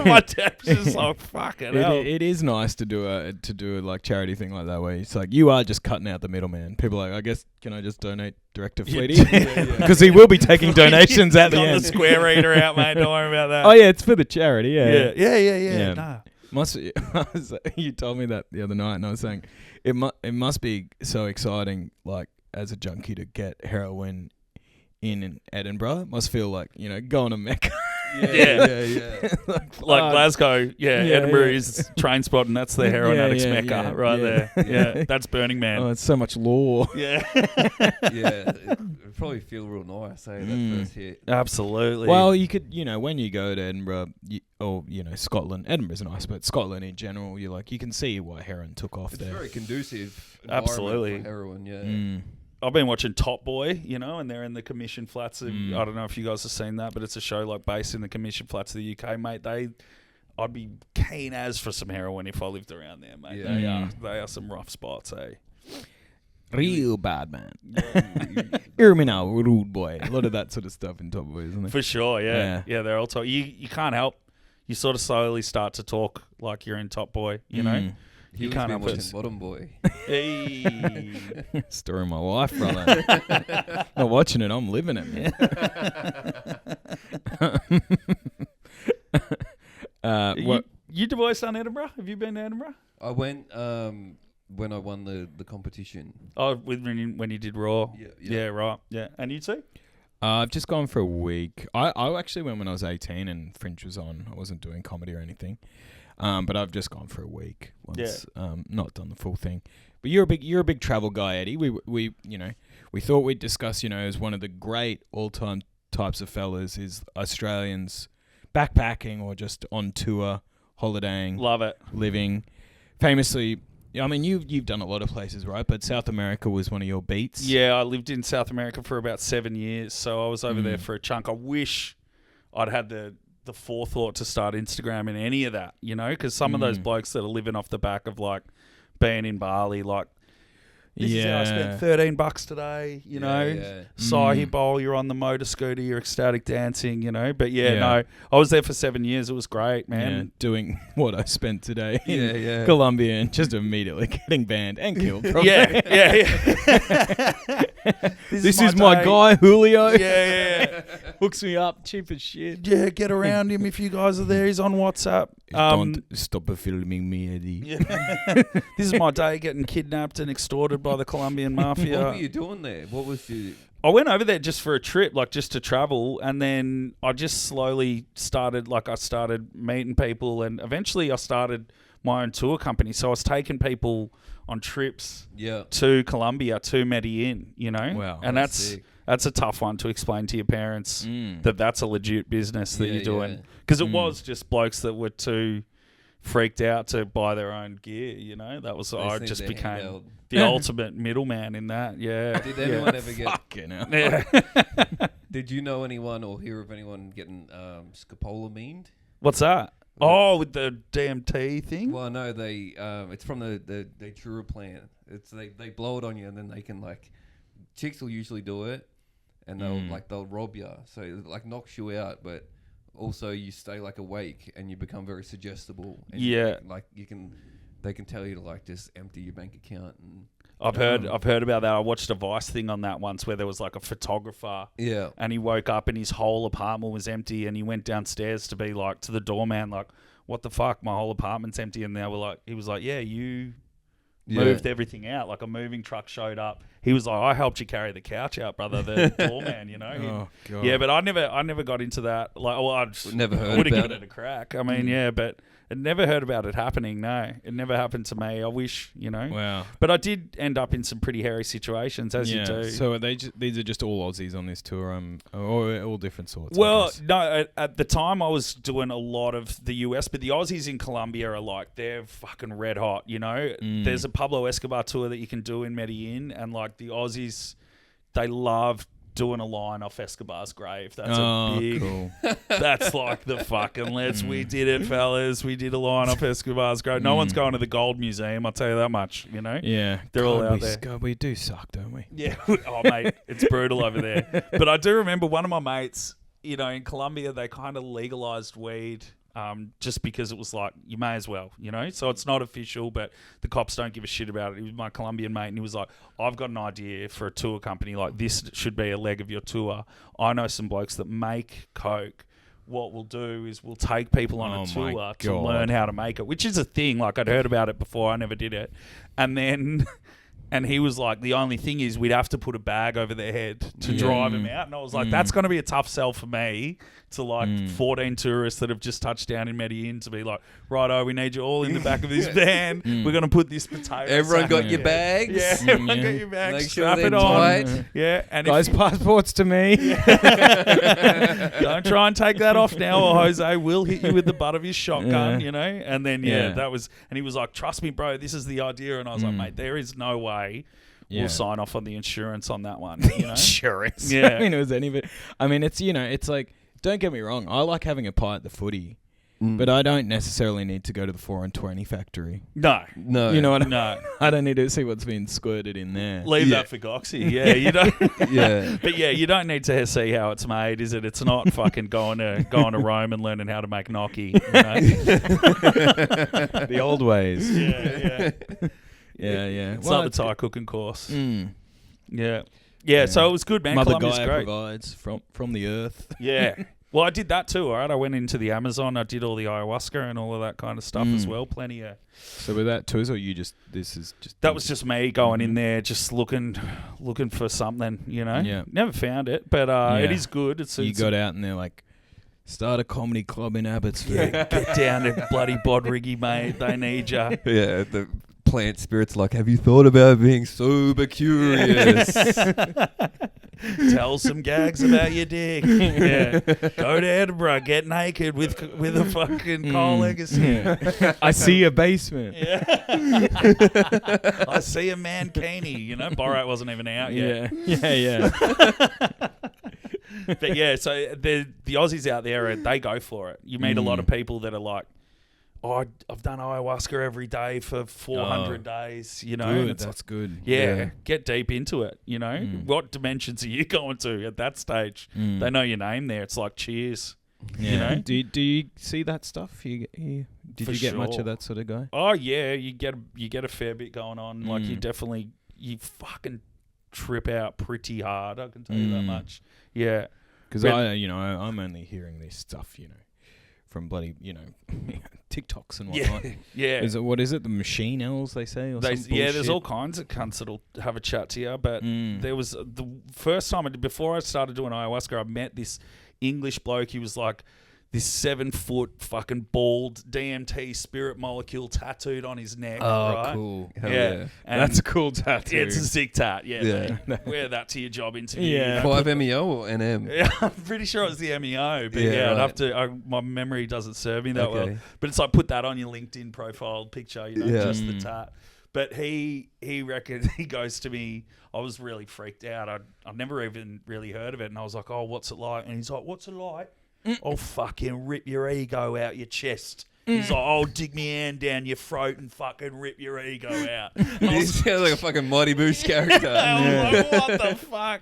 My dad's just like, "Fucking hell." It is nice to do a like charity thing like that, where it's like you are just cutting out the middleman. People are like, I guess, can I just donate direct to Fleety? Because he will be taking donations at the Got end. the square reader out, mate. Don't worry about that. Oh yeah, it's for the charity. Yeah. Yeah. Nah. You told me that the other night, and I was saying it must be so exciting, like as a junkie, to get heroin in Edinburgh. It must feel like going to Mecca. Yeah. Like Glasgow, Edinburgh is train spot, and that's the heroin addicts mecca there. Yeah, that's Burning Man. Oh, it's so much law. Yeah. It'd probably feel real nice, that first hit. Absolutely. Well, you could, when you go to Edinburgh, or Scotland. Edinburgh's nice, but Scotland in general, you can see why heroin took off It's there. very conducive. Absolutely. For heroin, yeah. I've been watching Top Boy, and they're in the commission flats. I don't know if you guys have seen that, but it's a show like based in the commission flats of the UK, mate. I'd be keen as for some heroin if I lived around there, mate. Yeah. They are some rough spots, eh? Real bad, man. Hear me now, rude boy. A lot of that sort of stuff in Top Boy, isn't there? For sure, yeah. They're all talk. You can't help. You sort of slowly start to talk like you're in Top Boy, you know? You can't been help it. watching Bottom Boy. Hey. Story of my life, brother. Not watching it, I'm living it, man. You divorced on Edinburgh? Have you been to Edinburgh? I went when I won the competition. Oh, when you did Raw? Yeah. Right. Yeah. And you too? I've just gone for a week. I actually went when I was 18 and Fringe was on. I wasn't doing comedy or anything. But I've just gone for a week once. Not done the full thing. But you're a big travel guy, Eddie. We thought we'd discuss, as one of the great all-time types of fellas is Australians backpacking or just on tour, holidaying. Love it. Living. Famously, I mean, you've done a lot of places, right? But South America was one of your beats. Yeah, I lived in South America for about 7 years, so I was over there for a chunk. I wish I'd had the forethought to start Instagram in any of that, because some of those blokes that are living off the back of like being in Bali, like this is how I spent $13 today, Sahi bowl, you're on the motor scooter, you're ecstatic dancing, But no, I was there for 7 years. It was great, man. Yeah, doing what I spent today in Colombia and just immediately getting banned and killed. Probably. This is my guy, Julio. Yeah. Hooks me up, cheap as shit. Yeah, get around him if you guys are there. He's on WhatsApp. Don't stop filming me, Eddie. Yeah. This is my day getting kidnapped and extorted by the Colombian mafia. What were you doing there? What was you... I went over there just for a trip, like just to travel, and then I just slowly started meeting people, and eventually I started my own tour company. So I was taking people on trips to Colombia, to Medellin, Wow. And that's a tough one to explain to your parents that that's a legit business that you're doing. Because it was just blokes that were too freaked out to buy their own gear. You know, that was I seem just to became handheld. the ultimate middleman in that. Yeah. Did anyone ever get? Fucking hell. Yeah. Did you know anyone or hear of anyone getting scopolamine? What's that? Oh, with the DMT thing. Well, no, they it's from the Datura plant. It's they blow it on you and then they can like chicks will usually do it and they'll rob you, so it like knocks you out, but also you stay like awake and you become very suggestible. And they can tell you to like just empty your bank account. And I've heard about that. I watched a Vice thing on that once where there was like a photographer. Yeah. And he woke up and his whole apartment was empty and he went downstairs to be like to the doorman like, what the fuck? My whole apartment's empty. And he was like, yeah, you moved everything out. Like a moving truck showed up. He was like, I helped you carry the couch out, brother, the doorman, you know. Oh, God. Yeah, but I never got into that. Like, well, I just Never heard would have about given it a crack. I mean, yeah, but I never heard about it happening. No, it never happened to me. I wish, you know. Wow. But I did end up in some pretty hairy situations, as you do. So are these are just all Aussies on this tour, or all different sorts? Well, no, at the time I was doing a lot of the US, but the Aussies in Colombia are like, they're fucking red hot, you know? There's a Pablo Escobar tour that you can do in Medellin, and like the Aussies, they love doing a line off Escobar's grave. That's a big... Cool. That's like the fucking we did it, fellas. We did a line off Escobar's grave. No one's going to the Gold Museum, I'll tell you that much, you know? Yeah. They're all out there. God, we do suck, don't we? Yeah. Oh, mate, it's brutal over there. But I do remember one of my mates, you know, in Colombia, they kind of legalized weed just because it was like, you may as well, you know? So it's not official, but the cops don't give a shit about it. He was my Colombian mate, and he was like, I've got an idea for a tour company. Like, this should be a leg of your tour. I know some blokes that make coke. What we'll do is we'll take people on a tour to learn how to make it, which is a thing. Like, I'd heard about it before. I never did it. And then... And he was like, the only thing is we'd have to put a bag over their head to drive him out. And I was like, that's going to be a tough sell for me to like 14 tourists that have just touched down in Medellin to be like, righto, we need you all in the back of this van. We're going to put this potato Everyone sack got on your your bags? Yeah, everyone got your bags. Make sure Strap they're it on. tight. Yeah. And Guys, passports to me. don't try and take that off now, or Jose will hit you with the butt of his shotgun, you know? And then, that was... And he was like, trust me, bro, this is the idea. And I was like, mate, there is no way... We'll sign off on the insurance on that one. You know? Insurance. Yeah. I mean, it was any bit. I mean, it's, you know, it's like, don't get me wrong. I like having a pie at the footy, but I don't necessarily need to go to the 4 and 20 factory. No. You know what I mean? No. I don't need to see what's been squirted in there. Leave that for Goxie. Yeah, you don't. Yeah. But yeah, you don't need to see how it's made, is it? It's not fucking going to Rome and learning how to make gnocchi. You know? The old ways. Yeah. Yeah. It's not the Thai cooking course. Yeah. Yeah, so it was good, man. Mother Colombia's Gaia great. provides from the earth. Yeah. Well, I did that too, all right? I went into the Amazon. I did all the ayahuasca and all of that kind of stuff as well. Plenty of... So with that too, or you just... That was just me going in there, just looking for something, you know? Yeah. Never found it, but it is good. You got out and they're like, start a comedy club in Abbotsford. Get down to bloody Bodriggy, mate. They need you. Yeah, the plant spirit's like, have you thought about being sober curious? Tell some gags about your dick. Yeah. Go to Edinburgh, get naked with a fucking Cole Legacy. Yeah. I see a basement. Yeah. I see a mankini. You know, Borat wasn't even out yet. Yeah. But yeah, so the Aussies out there, they go for it. You meet a lot of people that are like, oh, I've done ayahuasca every day for 400 days, you know. Good, that's good. Yeah, get deep into it, you know. What dimensions are you going to at that stage? They know your name there. It's like Cheers. Yeah. You know? Do you see that stuff? Did you get much of that sort of guy? Oh yeah, you get a fair bit going on. Like you fucking trip out pretty hard. I can tell you that much. Yeah, because I'm only hearing this stuff, you know, from bloody, you know, TikToks and whatnot. Yeah. What is it? The machine elves, they say? Or there's all kinds of cunts that'll have a chat to you. But there was the first time before I started doing ayahuasca, I met this English bloke. He was like this 7-foot fucking bald DMT spirit molecule tattooed on his neck. Oh, right? cool. Hell And That's a cool tattoo. it's a sick tat. Yeah. Yeah. Wear that to your job interview. Yeah. 5 MEO or NM? Yeah, I'm pretty sure it was the MEO, but Yeah, I'd right. have to. My memory doesn't serve me that well. Okay. But it's like put that on your LinkedIn profile picture, Yeah. just the tat. But he reckons, he goes to me. I was really freaked out. I'd never even really heard of it, and I was like, "Oh, what's it like?" And he's like, "What's it like? I'll fucking rip your ego out your chest." He's like, "I'll dig me hand down your throat and fucking rip your ego out." He sounds like a fucking Mighty Boosh character. I was like, what the fuck?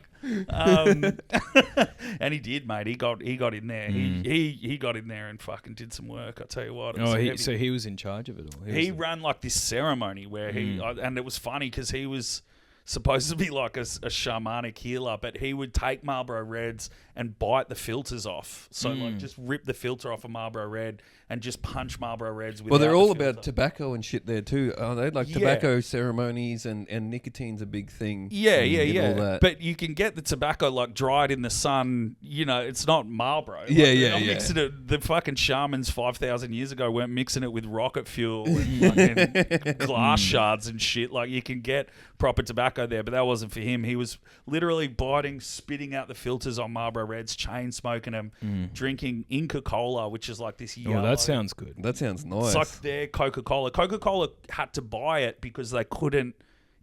And he did, mate. He got in there. He got in there and fucking did some work. I tell you what. It was heavy. So he was in charge of it all. He ran like this ceremony where and it was funny because he was supposed to be like a shamanic healer, but he would take Marlboro Reds and bite the filters off. So like just rip the filter off a Marlboro Red and just punch Marlboro Reds with. Well, they're all about tobacco and shit there too. Are they? Like Yeah. tobacco ceremonies and nicotine's a big thing. Yeah. All that. But you can get the tobacco like dried in the sun. You know, it's not Marlboro. Yeah, Like, yeah, they're not yeah. Mixing it, the fucking shamans 5,000 years ago weren't mixing it with rocket fuel and fucking glass shards and shit. Like you can get proper tobacco there, but that wasn't for him. He was literally biting, spitting out the filters on Marlboro Reds, chain smoking them, drinking Inca Cola, which is like this yellow. Oh, that sounds good. That sounds nice. It's like their Coca-Cola. Coca-Cola had to buy it because they couldn't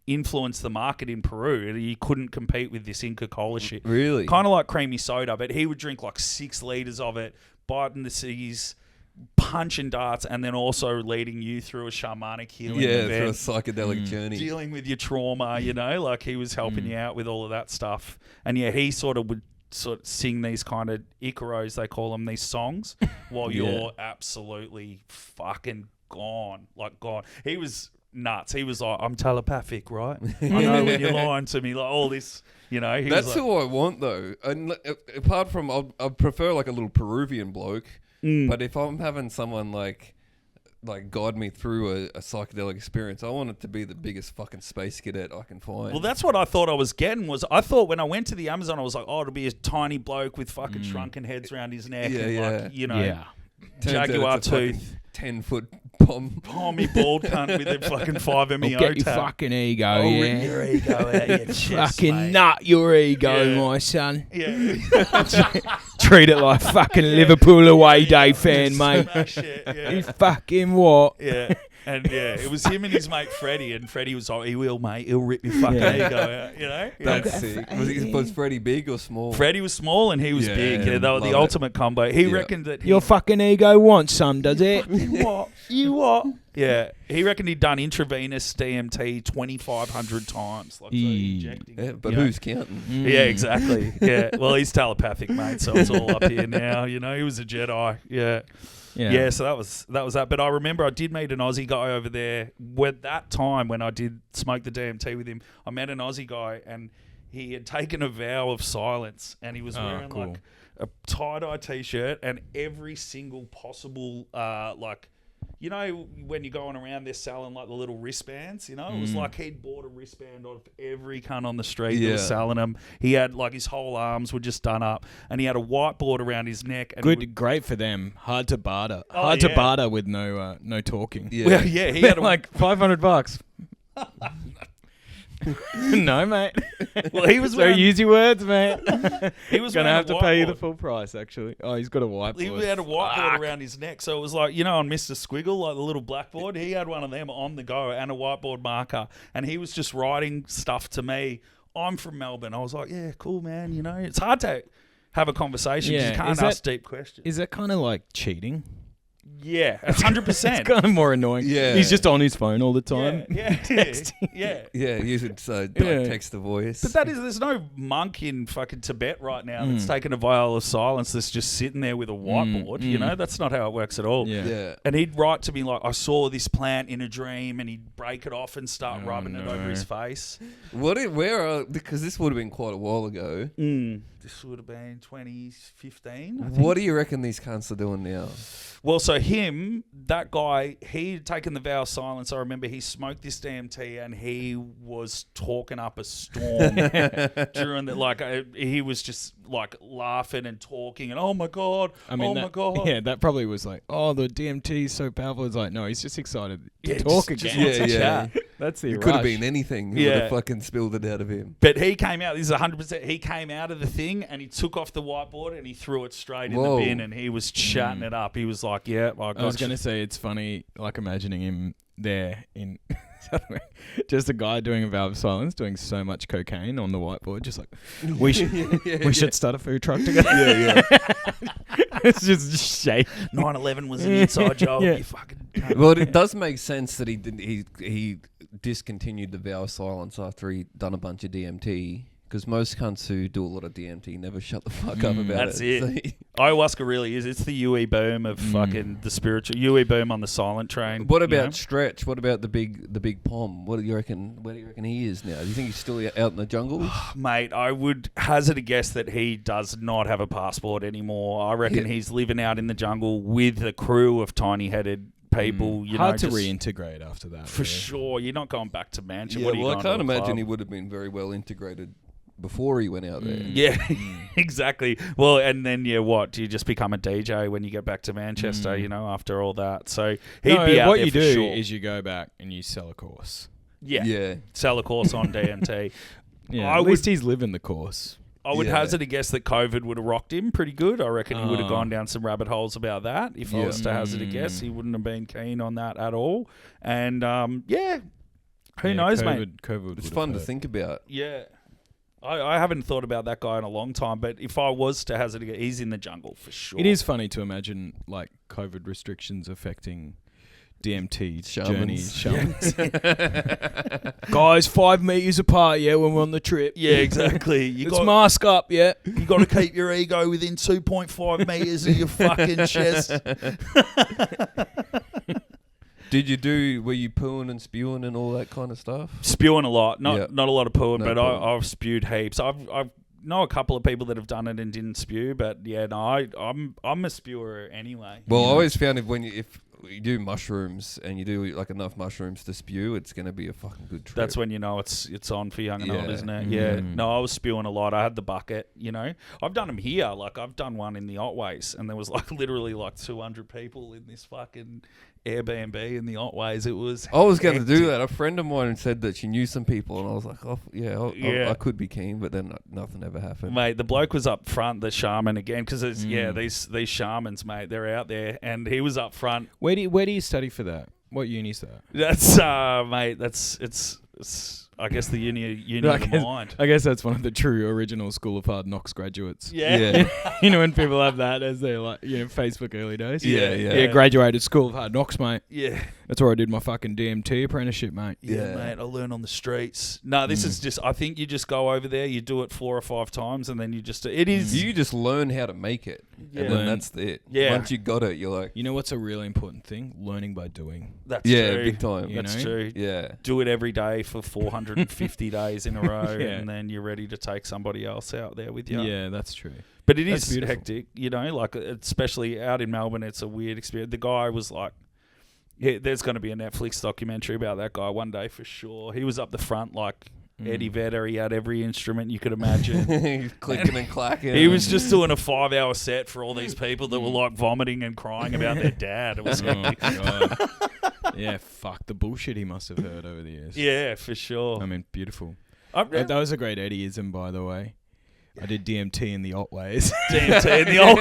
influence the market in Peru. You couldn't compete with this Inca Cola shit. Really? Kind of like creamy soda, but he would drink like 6 litres of it, biting the ciggies, punching darts, and then also leading you through a shamanic healing yeah, event. through a psychedelic journey. Dealing with your trauma, like he was helping you out with all of that stuff. And yeah, he would sing these kind of Icaros, they call them, these songs, while you're absolutely fucking gone. He was nuts. He was like, I'm telepathic, right? I know when you're lying to me, like all this, he That's was like, who I want though. And apart from, I prefer like a little Peruvian bloke. But if I'm having someone like guide me through a psychedelic experience, I want it to be the biggest fucking space cadet I can find. Well, that's what I thought I was getting. I thought when I went to the Amazon, I was like, oh, it'll be a tiny bloke with fucking shrunken heads around his neck, and jaguar tooth, 10-foot pommy bald cunt with a fucking 5 MEO Get your tab. fucking ego, I'll yeah. rip your ego out your chest, Fucking mate. nut your ego, Yeah. my son. Yeah. Treat it like fucking Liverpool away day fan, mate. Smash it, yeah. You fucking what? Yeah. And yeah, it was him and his mate Freddie, and Freddie was like, he will, mate. He'll rip your fucking ego out, That's sick. Was Freddie big or small? Freddie was small and he was Yeah, big. Yeah, they were the love ultimate combo. He Yeah. reckoned that Your fucking ego wants some, does it? You what? Yeah. He reckoned he'd done intravenous DMT 2,500 times. Like, so injecting. Yeah, but you know. who's counting? Yeah, exactly. Yeah. Well, he's telepathic, mate, so it's all up here now. He was a Jedi. Yeah. Yeah, so that was that. But I remember I did meet an Aussie guy over there. At that time when I did smoke the DMT with him, I met an Aussie guy and he had taken a vow of silence, and he was wearing cool. like a tie-dye t-shirt and every single possible when you're going around, they're selling like the little wristbands, It was like he'd bought a wristband of every cunt on the street that was selling them. He had like his whole arms were just done up, and he had a whiteboard around his neck. And Great for them. Hard to barter. Oh, Hard to yeah. barter with no talking. Yeah. Well, yeah, he had a, like $500. No, mate. well, he was So wearing, use your words, mate. he was Gonna wearing have a to pay you the whiteboard. full price, actually. Oh, he's got a whiteboard. He had a whiteboard Fuck. around his neck, so it was like, on Mr. Squiggle, like the little blackboard, he had one of them on the go and a whiteboard marker, and he was just writing stuff to me. I'm from Melbourne. I was like, yeah, cool, man. It's hard to have a conversation because Yeah, you can't is that- ask deep questions. Is that kind of like cheating? Yeah, 100%. It's kind of more annoying. Yeah. He's just on his phone all the time. Yeah. Yeah, use it so Yeah. text to voice. But there's no monk in fucking Tibet right now that's taking a vial of silence that's just sitting there with a whiteboard. That's not how it works at all. Yeah. yeah. And he'd write to me like, I saw this plant in a dream, and he'd break it off and start rubbing it no. over his face. Because this would have been quite a while ago. this would have been 2015. What do you reckon these cunts are doing now? Well, so that guy, he'd taken the vow of silence. I remember he smoked this DMT and he was talking up a storm during the, he was just like laughing and talking and, oh my God, my God. Yeah, that probably was like, oh, the DMT is so powerful. It's like, no, he's just excited to Yeah, talk just again. wants to chat. That's the It rush. could have been anything. He would Yeah. have fucking spilled it out of him. But he came out, this is 100%, he came out of the thing and he took off the whiteboard and he threw it straight in Whoa. the bin and he was chatting it up. He was like, yeah, I I was going to say, it's funny, like imagining him there in just a guy doing a vow of silence, doing so much cocaine on the whiteboard, just like, we should start a food truck together. Yeah. It's just shake. 9/11 was an inside job. Yeah. You fucking Well, it does make sense that he discontinued the vow of silence after he'd done a bunch of DMT. Because most cunts who do a lot of DMT never shut the fuck up about That's it. it. Ayahuasca really is. It's the UE boom of fucking the spiritual UE boom on the silent train. What about you know? Stretch? What about the big Pom? What do you reckon? Where do you reckon he is now? Do you think he's still out in the jungle? Mate, I would hazard a guess that he does not have a passport anymore. I reckon he's living out in the jungle with a crew of tiny-headed people. You Hard know, to reintegrate after that. for really. sure. You're not going back to Manchester. Yeah, What are you well, I going to can't a imagine club? he would have been very well integrated before he went out there. Yeah, exactly. Well, and then do you just become a DJ when you get back to Manchester? You know, after all that. So he'd be out what there you for do sure. is you go back and you sell a course. Yeah. Sell a course on DMT. Yeah, I at least would- he's living the course. I would Yeah. hazard a guess that COVID would have rocked him pretty good. I reckon he would have gone down some rabbit holes about that. If I was to hazard a guess, he wouldn't have been keen on that at all. And who knows, mate? COVID It's would fun have to hurt. think about. Yeah. I haven't thought about that guy in a long time, but if I was to hazard a guess, he's in the jungle for sure. It is funny to imagine like COVID restrictions affecting DMT Shamans. journeys. Guys, 5 meters apart, when we're on the trip. Yeah, exactly. You Let's mask up, You got to keep your ego within 2.5 meters of your fucking chest. Were you pooing and spewing and all that kind of stuff? Spewing a lot, not a lot of pooing, No but pooing. I've spewed heaps. I've know a couple of people that have done it and didn't spew, but I'm a spewer anyway. Well, I always found if you do mushrooms and you do like enough mushrooms to spew, it's going to be a fucking good trip. That's when you know it's on for young and old, Yeah. isn't it? Yeah. No, I was spewing a lot. I had the bucket, I've done them here. Like, I've done one in the Otways, and there was like literally like 200 people in this fucking Airbnb in the Otways. It was I was going to hectic. do that. A friend of mine said that she knew some people, and I was like, Yeah. I could be keen, but then nothing ever happened. Mate, the bloke was up front, the shaman again, because these shamans, mate, they're out there, and he was up front. Where do you study for that? What uni is that? That's mate, it's I guess the uni of the mind. I guess that's one of the true original School of Hard Knocks graduates. Yeah. When people have that as their Facebook early days. Yeah. Graduated School of Hard Knocks, mate. Yeah. That's where I did my fucking DMT apprenticeship, mate. Yeah, mate, I learn on the streets. No, this is just, I think you just go over there, you do it 4 or 5 times, and then it is. You just learn how to make it, Yeah. and then that's it. Yeah. Once you got it, you're like, You know what's a really important thing? Learning by doing. That's yeah, true. big time. You That's know? true. Yeah. Do it every day for 450 days in a row, Yeah. and then you're ready to take somebody else out there with you. Yeah, that's true. But it That's is beautiful. hectic, like especially out in Melbourne, it's a weird experience. The guy was like, there's going to be a Netflix documentary about that guy one day for sure. He was up the front like Eddie Vedder. He had every instrument you could imagine. He's clicking and clacking. He was just doing a 5-hour set for all these people that were like vomiting and crying about their dad. It was hectic. God. Yeah, fuck the bullshit he must have heard over the years. Yeah, for sure. I mean, beautiful. Yeah. That was a great Eddieism, by the way. I did DMT in the Otways. DMT in the old.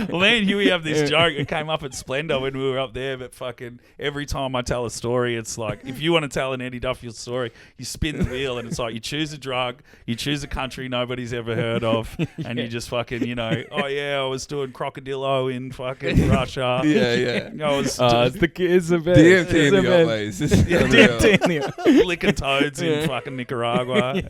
Well, me and Huey have this joke. It came up at Splendor when we were up there, but fucking every time I tell a story, it's like, if you want to tell an Eddie Duffield story, you spin the wheel and it's like you choose a drug, you choose a country nobody's ever heard of, and you just fucking, oh yeah, I was doing crocodillo in fucking Russia. Yeah. I was It's the best. DMT It's in the the best. Otways. DMT in the licking toads in fucking Nicaragua.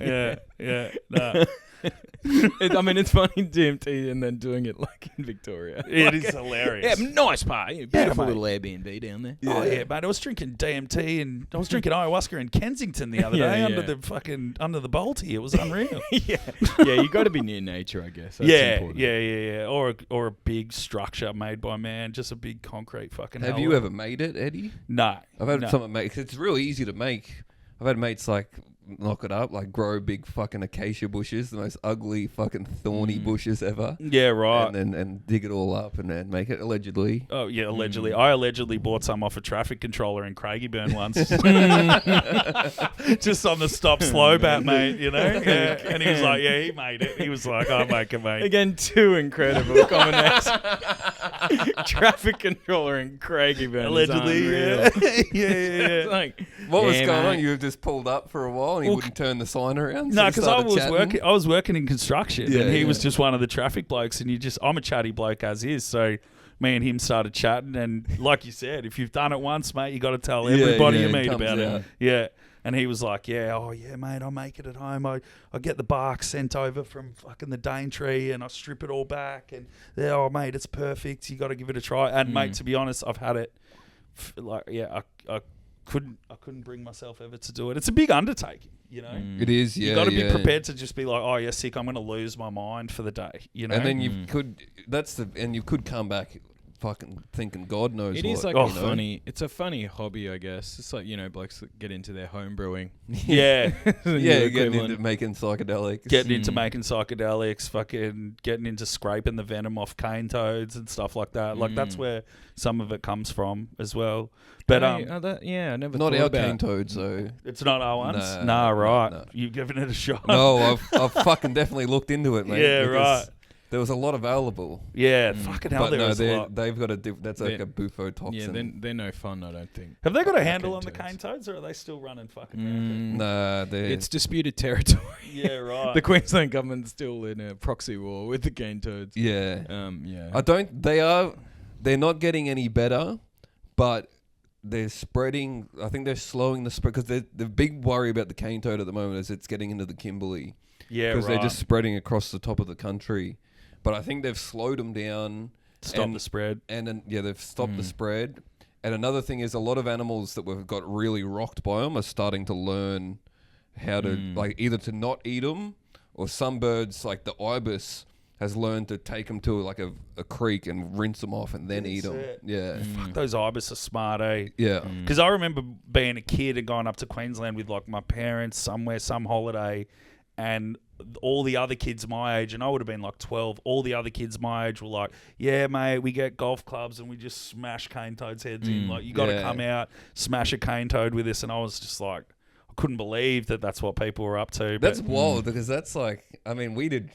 Yeah. Nah. I mean, it's funny DMT and then doing it like in Victoria. It is hilarious. Yeah, nice part. Beautiful mate. little Airbnb down there. Oh yeah, mate. I was drinking DMT and I was drinking ayahuasca in Kensington the other day under the Balti. It was unreal. yeah, you got to be near nature, I guess. That's important. Yeah. Or a big structure made by man, just a big concrete fucking. Have you ever made it, Eddie? No, I've had someone make. It's really easy to make. I've had mates like knock it up, like grow big fucking acacia bushes, the most ugly fucking thorny bushes ever. Yeah, right. And dig it all up and then make it allegedly. Oh yeah, allegedly. I allegedly bought some off a traffic controller in Craigieburn once, just on the stop slow bat, mate. You know, and he was like, "Yeah, he made it." He was like, "I'll make it, mate." Again, two incredible combinations. Traffic controller in Craigieburn. Allegedly, yeah. yeah. Like, What was going on? You just pulled up for a while and he wouldn't turn the sign around. No, because I was working in construction, and he yeah. was just one of the traffic blokes, and I'm a chatty bloke as is, so me and him started chatting, and like you said, if you've done it once, mate, you got to tell everybody you meet about it. Yeah. And he was like, "Oh yeah, mate, I make it at home. I get the bark sent over from fucking the Daintree, and I strip it all back, and oh mate, it's perfect. You got to give it a try." And mate, to be honest, I've had it. I couldn't bring myself ever to do it. It's a big undertaking, you know. It is, yeah. You got to be prepared to just be like, "Oh yeah, sick. I'm going to lose my mind for the day," you know. And then you could come back fucking thinking God knows it what. is like you know? funny. It's a funny hobby, I guess. It's like, blokes that get into their home brewing. Yeah. Getting into making psychedelics. Getting into making psychedelics, fucking getting into scraping the venom off cane toads and stuff like that. Like that's where some of it comes from as well. But I never not thought our about cane toads though. it's not our ones. No, nah, right. no. You've given it a shot. No, I've fucking definitely looked into it, mate. Yeah, right. There was a lot available. Yeah, fucking hell, But there no, was a lot. they've got that's like a bufotoxin. Yeah, they're no fun, I don't think. Have they got a handle on cane the toads. cane toads, or are they still running fucking rampant? Nah, It's disputed territory. Yeah, right. The Queensland government's still in a proxy war with the cane toads. Yeah. Yeah. They're not getting any better, but they're spreading. I think they're slowing the spread because the big worry about the cane toad at the moment is it's getting into the Kimberley. Yeah, Because right. they're just spreading across the top of the country. But I think they've slowed them down. Stop the spread. And then, they've stopped the spread. And another thing is a lot of animals that we've got really rocked by them are starting to learn how to, like, either to not eat them, or some birds, like the ibis, has learned to take them to, like, a creek and rinse them off and then eat them. Yeah. Fuck, those ibis are smart, eh? Yeah. Because I remember being a kid and going up to Queensland with, like, my parents somewhere, some holiday, and all the other kids my age, and I would have been like 12, all the other kids my age were like, "Yeah, mate, we get golf clubs and we just smash cane toads' heads in. Like, you got to come out, smash a cane toad with us." And I was just like, I couldn't believe that that's what people were up to. That's wild because that's like, I mean, we did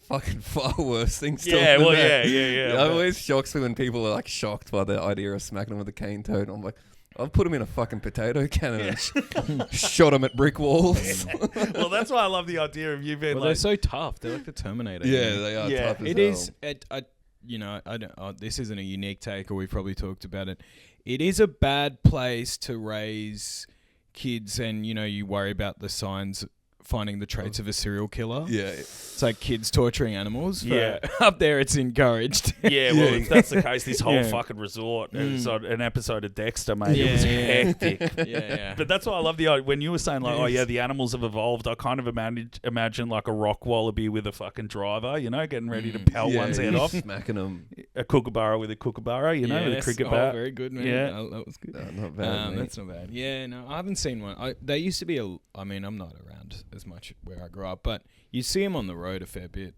fucking far worse things to Yeah, them than well, that. yeah. I'm always shocked when people are like shocked by the idea of smacking them with a cane toad. I'm like, I've put them in a fucking potato cannon and shot them at brick walls. Well, that's why I love the idea of you being Well, like, they're so tough. They're like the Terminator. Yeah, they are tough as It hell. is. I don't. This isn't a unique take, or we've probably talked about it. It is a bad place to raise kids, and you worry about the signs, finding the traits of a serial killer. Yeah. It's like kids torturing animals. Yeah. Up there, it's encouraged. yeah, well, if that's the case, this whole Yeah. fucking resort, an episode of Dexter, mate, it was hectic. yeah. But that's why I love when you were saying like, oh yeah, the animals have evolved. I kind of imagine like a rock wallaby with a fucking driver, getting ready to pelt one's head off. Smacking them. A kookaburra with a kookaburra, with a Yes. cricket Oh, bat. very good, man. Yeah. Oh, that was good. No, not bad, mate. That's not bad. Yeah, no, I haven't seen one. There used to be I'm not around as much where I grew up, but you see them on the road a fair bit.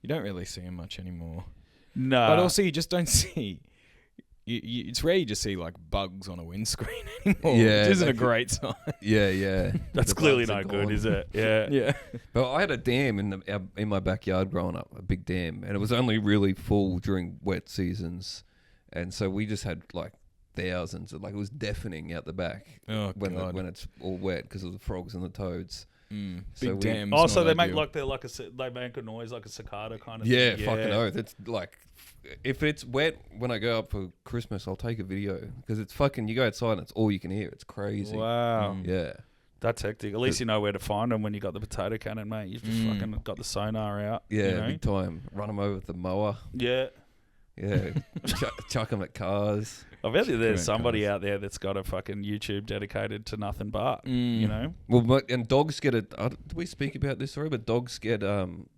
You don't really see them much anymore. No. But also, you just don't see. It's rare you just see like bugs on a windscreen anymore. Yeah, which isn't a great sign. Yeah. That's The clearly bugs are no good, gone. is it? Yeah. Yeah. But I had a dam in my backyard growing up, a big dam, and it was only really full during wet seasons, and so we just had like thousands. It was deafening out the back when it's all wet because of the frogs and the toads. Big dams. Oh, so not they make ideal. like they make a noise like a cicada kind of Yeah, thing. fucking oath. It's like, if it's wet when I go up for Christmas, I'll take a video because it's fucking. You go outside and it's all you can hear. It's crazy. Wow. Yeah. That's hectic. At least you know where to find them when you got the potato cannon, mate. You've just fucking got the sonar out. Yeah, you know? big time. Run them over with the mower. Yeah. Yeah, chuck them at cars. I bet there's Correct, somebody guys. out there that's got a fucking YouTube dedicated to nothing but, you know? Well, and dogs get did we speak about this already? But dogs get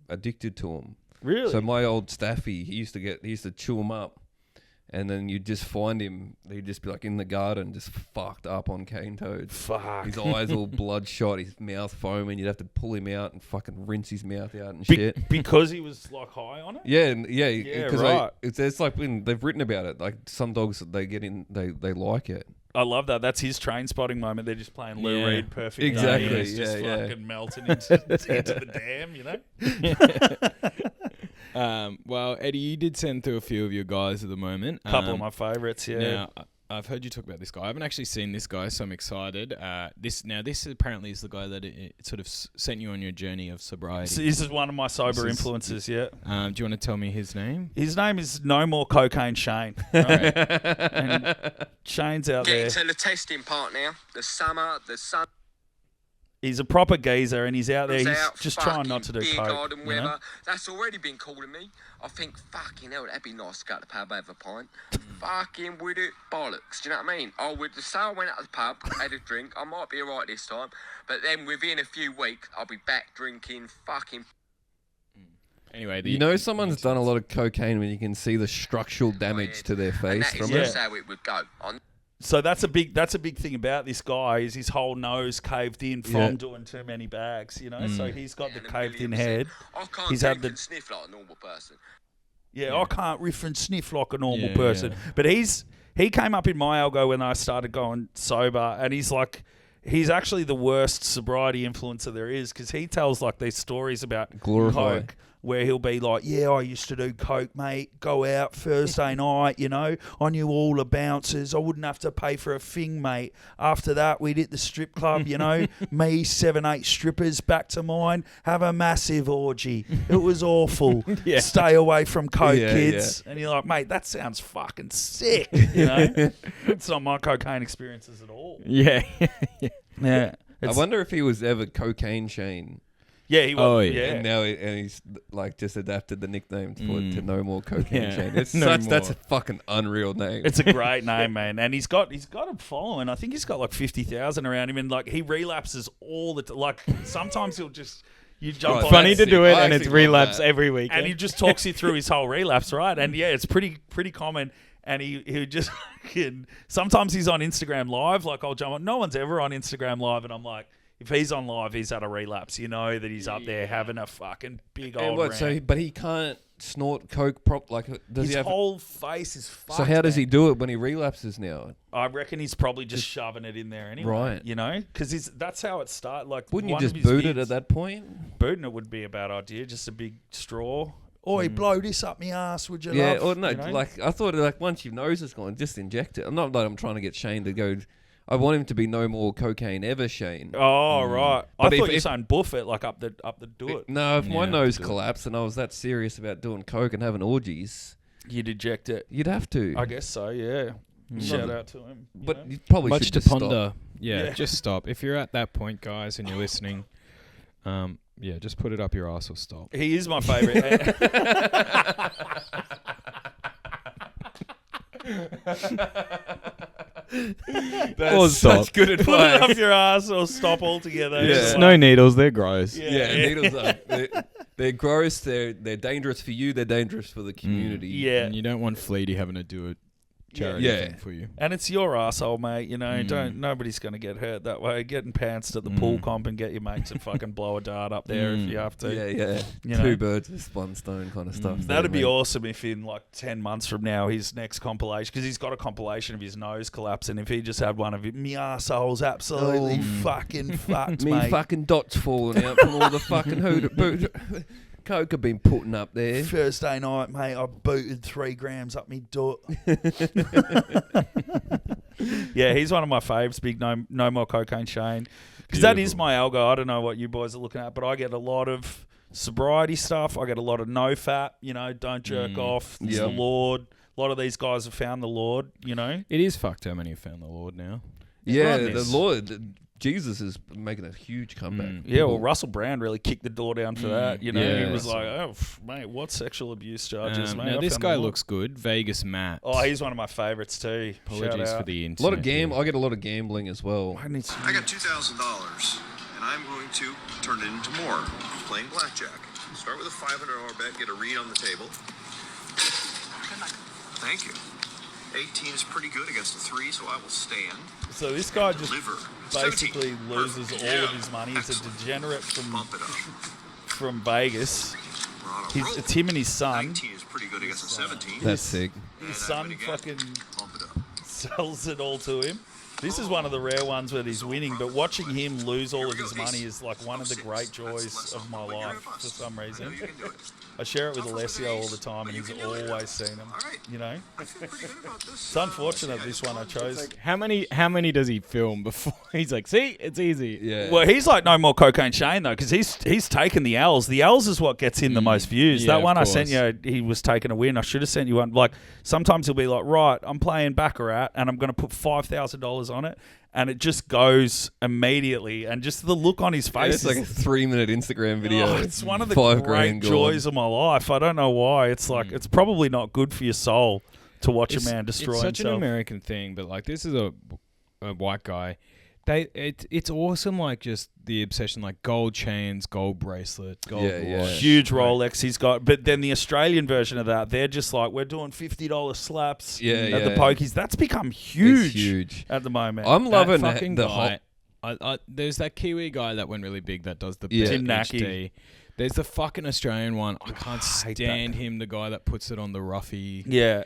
addicted to them. Really? So my old Staffy, he used to chew them up, and then you'd just find him. He'd just be like in the garden, just fucked up on cane toads. Fuck. His eyes all bloodshot, his mouth foaming. You'd have to pull him out and fucking rinse his mouth out and shit. Because he was like high on it? Yeah, because right. it's like when they've written about it. Like some dogs, they get in, they like it. I love that. That's his train spotting moment. They're just playing Lou Yeah. Reed perfect. Exactly, Day. He's just yeah. fucking melting into the dam, you know? Well, Eddie, you did send through a few of your guys at the moment. Couple of my favourites, yeah. Now, I've heard you talk about this guy. I haven't actually seen this guy, so I'm excited. This apparently is the guy that it sort of sent you on your journey of sobriety. So this is one of my sober This is- influences, yeah. Do you want to tell me his name? His name is No More Cocaine Shane. Right? And Shane's out there. Getting to the testing part now. The summer, the sun. He's a proper geezer, and he's out there. He's out, just trying not to do beer coke. garden You weather. know? That's already been calling me. I think, fucking hell, that'd be nice to go to the pub, have a pint. Fucking would it bollocks, do you know what I mean? I would say I went out to the pub, had a drink, I might be alright this time, but then within a few weeks, I'll be back drinking fucking... Anyway, You know, someone's done a lot of cocaine when you can see the structural damage to their And face that from is it. just how it would go. So that's a big thing about this guy is his whole nose caved in from Yeah. doing too many bags, you know? So he's got the And a caved in 1,000,000%. head. I can't He's drink had the- and sniff like a normal person. Yeah, I can't riff and sniff like a normal Yeah, person. yeah. But he came up in my algo when I started going sober, and he's actually the worst sobriety influencer there is because he tells like these stories about Glorify. coke where he'll be like, yeah, I used to do coke, mate, go out Thursday night, you know, I knew all the bouncers, I wouldn't have to pay for a thing, mate. After that, we'd hit the strip club, you know, me, 7-8 strippers back to mine, have a massive orgy. It was awful. Yeah. Stay away from coke, Yeah, kids. And you're like, mate, that sounds fucking sick, you know? It's not my cocaine experiences at all. Yeah. Yeah. I wonder if he was ever Cocaine Shane. Yeah, he was. Oh, yeah. yeah. And now he's like just adapted the nickname to No More Cocaine Yeah. Shane. It's No that's a more. fucking unreal name. It's a great name, man, and he's got a following. I think he's got like 50,000 around him, and like he relapses all the like sometimes he'll just you jump Right, on Funny it, to do sick. it, I and it's actually love relapse that. every week. and he just talks you through his whole relapse, right? And yeah, it's pretty common. And he just sometimes he's on Instagram Live. Like I'll jump on. No one's ever on Instagram Live, and I'm like, if he's on live, he's had a relapse. You know that he's up there having a fucking big and old what? rant. So, but he can't snort coke. Does His he have? whole face is fucked. So how does man. he do it when he relapses now? I reckon he's probably just shoving it in there anyway. Right. You know? Because that's how it started. Like, Wouldn't you one just of his boot it vids- at that point? Booting it would be a bad idea. Just a big straw. Oi, blow this up me ass, would you Yeah, love? or no, You know? like I thought, like once your nose is gone, just inject it. I'm not like I'm trying to get Shane to go. I want him to be No More Cocaine Ever Shane. Oh, right. I But thought you were if- saying buff it, like up the do it. No, if my Yeah, nose do it. collapsed and I was that serious about doing coke and having orgies, You'd eject it. you'd have to. I guess so, yeah. Shout out to him. you but know? you probably Much should to just ponder. stop. Yeah, just stop. If you're at that point, guys, and you're listening, just put it up your ass or stop. He is my favourite. That's Or such stop. good Put it advice. up your ass or stop altogether. Yeah. Just no needles, they're gross. Yeah, needles are. They're gross. They're dangerous for you. They're dangerous for the community. Yeah. And you don't want Fleety having to do a charity Yeah. thing for you. And it's your asshole, mate. You know, nobody's going to get hurt that way. Getting pantsed at the pool comp and get your mates and fucking blow a dart up there if you have to. Yeah. You Two know. birds with one stone kind of stuff. That'd be there, mate. awesome if in like 10 months from now his next compilation, because he's got a compilation of his nose collapsing. If he just had one of it, me arsehole's absolutely fucking fucked, Me mate. fucking dots falling out from all the fucking coke I've been putting up there. Thursday night, mate, I booted 3 grams up me dot. Yeah, he's one of my faves. Big no more cocaine Shane, because that is my algo. I don't know what you boys are looking at, but I get a lot of sobriety stuff. I get a lot of no fap. You know, don't jerk off. It's the Yep. Lord. A lot of these guys have found the Lord. You know. It is fucked how many have found the Lord now. Yeah, run the this. Lord, Jesus is making a huge comeback. Yeah, well, Russell Brand really kicked the door down for that. You know, Yeah. he was like, "Oh, mate, what sexual abuse charges, mate?" Now I this found guy them all. looks good. Vegas Matt. Oh, he's one of my favourites too. Apologies Shout for out. the A internet. lot of game. here. I get a lot of gambling as well. I need some- I got $2,000, and I'm going to turn it into more. Playing blackjack. Start with a $500 bet, get a read on the table. Thank you. 18 is pretty good against a 3, so I will stand. So this guy just Deliver. basically 17. loses Perfect. all of Yeah. his money. He's a Excellent. degenerate Bump it up. from Vegas. We're on a roll. It's him and his son. 19 is pretty good against a 17. That's sick. His And son I win again. fucking Bump it up. sells it all to him. This is one of the rare ones where he's winning, but watching him lose all of his money is like one of the great joys of my life for some I know reason. you can do it. I share it with Tougher with Alessio an all the ace, time, but and you he's can do it. always seen him. All right. You know, I feel pretty good about this. it's unfortunate this one I chose. How many does he film before he's like, see, it's easy. Yeah. Well, he's like no more cocaine Shane though, because he's taken the L's. The L's is what gets him the most views. Yeah, That of one I sent course. you, he was taking a win. I should have sent you one. Like sometimes he'll be like, right, I'm playing Baccarat and I'm going to put $5,000 on it, and it just goes immediately, and just the look on his Yeah, face. it's like a is- 3-minute Instagram video. Oh, it's one of the $5 great grand gone. joys of my life. I don't know why. It's like it's probably not good for your soul to watch a man destroy It's such himself. an American thing, but like this is a white guy. It's awesome. Like just the obsession, like gold chains, gold bracelet, gold Yeah. watch. Huge Rolex he's got, but then the Australian version of that, they're just like, we're doing $50 slaps Yeah, at the yeah. pokies. That's become It's huge, huge. at the moment. I'm loving That fucking the guy. hot. There's that Kiwi guy that went really big that does the Yeah. bet Tim Nacky. HD. There's the fucking Australian one. I can't hate stand him. The guy that puts it on the roughy yeah,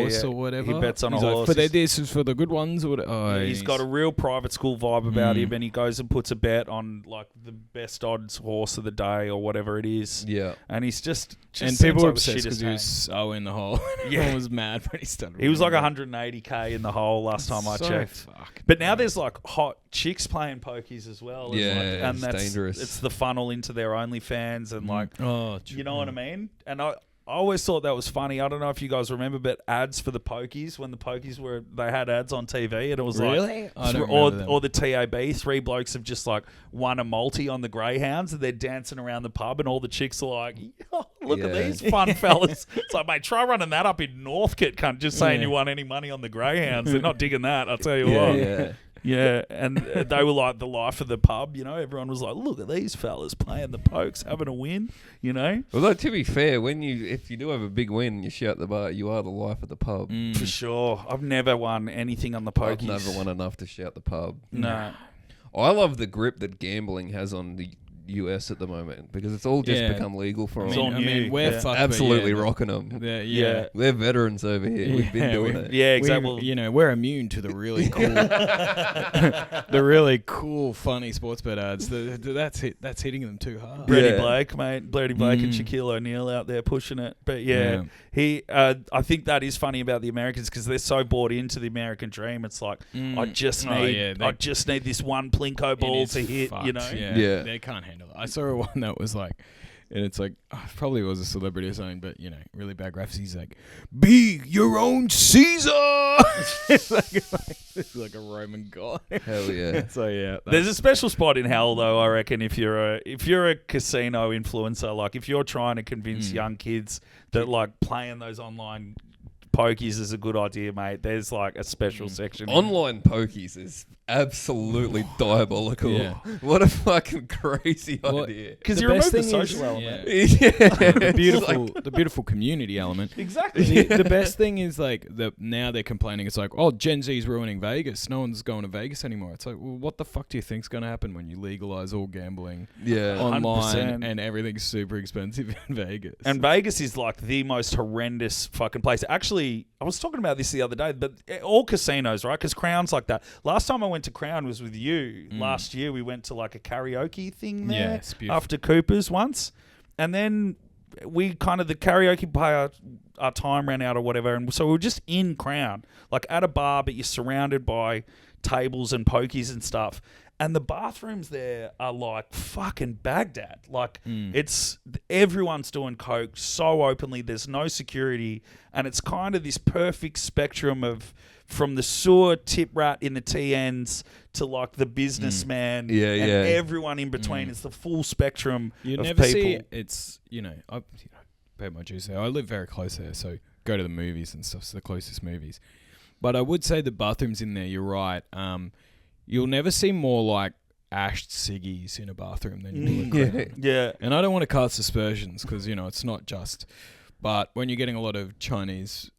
horse or whatever. He bets on He's a like, horse. For this is for the good ones. Or He's got a real private school vibe about him, and he goes and puts a bet on like the best odds horse of the day or whatever it is. Yeah. And he's just and seems people were like the obsessed because shittest he name. was so in the hole. Yeah. Everyone was mad when he started. He was like winning. 180k in the hole last time I So checked. fucked. But now there's like hot chicks playing pokies as well. It's Yeah, like, and it's that's dangerous. It's the funnel into their OnlyFans and like, Oh, you know what I mean? And I always thought that was funny. I don't know if you guys remember, but ads for the pokies, when the pokies were, they had ads on TV, and it was Really? like, I don't or remember them. or the TAB, 3 blokes have just like won a multi on the Greyhounds, and they're dancing around the pub, and all the chicks are like, "Oh, look at Yeah. these fun fellas." It's like, mate, try running that up in Northcote, cunt, just saying Yeah. you won any money on the Greyhounds. They're not digging that, I'll tell you Yeah, what. yeah. Yeah, and they were like the life of the pub, you know. Everyone was like, "Look at these fellas playing the pokes, having a win," you know. Although to be fair, if you do have a big win and you shout the bar, you are the life of the pub. For sure. I've never won anything on the I've pokies. never won enough to shout the pub. No. I love the grip that gambling has on the US at the moment because it's all just Yeah. become legal for I them. all mean, new, we're yeah. fucked. but Absolutely yeah, rocking them. Yeah. We're veterans over here. We've been doing it. Yeah, exactly. We're immune to the really cool, the really cool, funny sports bet ads. That's hitting them too hard. Brady Yeah. Blake, mate. Brady Blake and Shaquille O'Neal out there pushing it. But yeah, I think that is funny about the Americans because they're so bought into the American dream. It's like, I just need this one Plinko ball to hit, you know? Yeah. They can't handle it. I saw one that was like, and it's like, probably was a celebrity or something, but, really bad graphics. He's like, be your own Caesar! it's like a Roman god. Hell yeah. So, yeah. There's a special spot in hell, though. I reckon if you're a casino influencer, like if you're trying to convince young kids that like playing those online pokies is a good idea, mate. There's like a special section. Online pokies is absolutely diabolical. Yeah. What a fucking crazy idea. because The you remove best the thing is- social element. the beautiful community element. Exactly. The best thing is like now they're complaining. It's like, oh, Gen Z's ruining Vegas. No one's going to Vegas anymore. It's like, well, what the fuck do you think's going to happen when you legalize all gambling Yeah. online 100%. and everything's super expensive in Vegas? And Vegas is like the most horrendous fucking place. Actually, I was talking about this the other day, but all casinos, right? Because Crown's like that. Last time I went to Crown was with you. Last year we went to like a karaoke thing there Yeah, it's beautiful. after Cooper's once. And then we kind of, the karaoke player, our time ran out or whatever. And so we were just in Crown, like at a bar, but you're surrounded by tables and pokies and stuff. And the bathrooms there are like fucking Baghdad. Like it's everyone's doing coke so openly. There's no security, and it's kind of this perfect spectrum of from the sewer tip rat in the TNs to like the businessman and everyone in between. It's the full spectrum You of never people. see it's, I pay my dues there. I live very close there, so go to the movies and stuff. So the closest movies. But I would say the bathrooms in there, you're right. You'll never see more like ashed ciggies in a bathroom than you will at Crown. Yeah. And I don't want to cast aspersions because, it's not just. But when you're getting a lot of Chinese...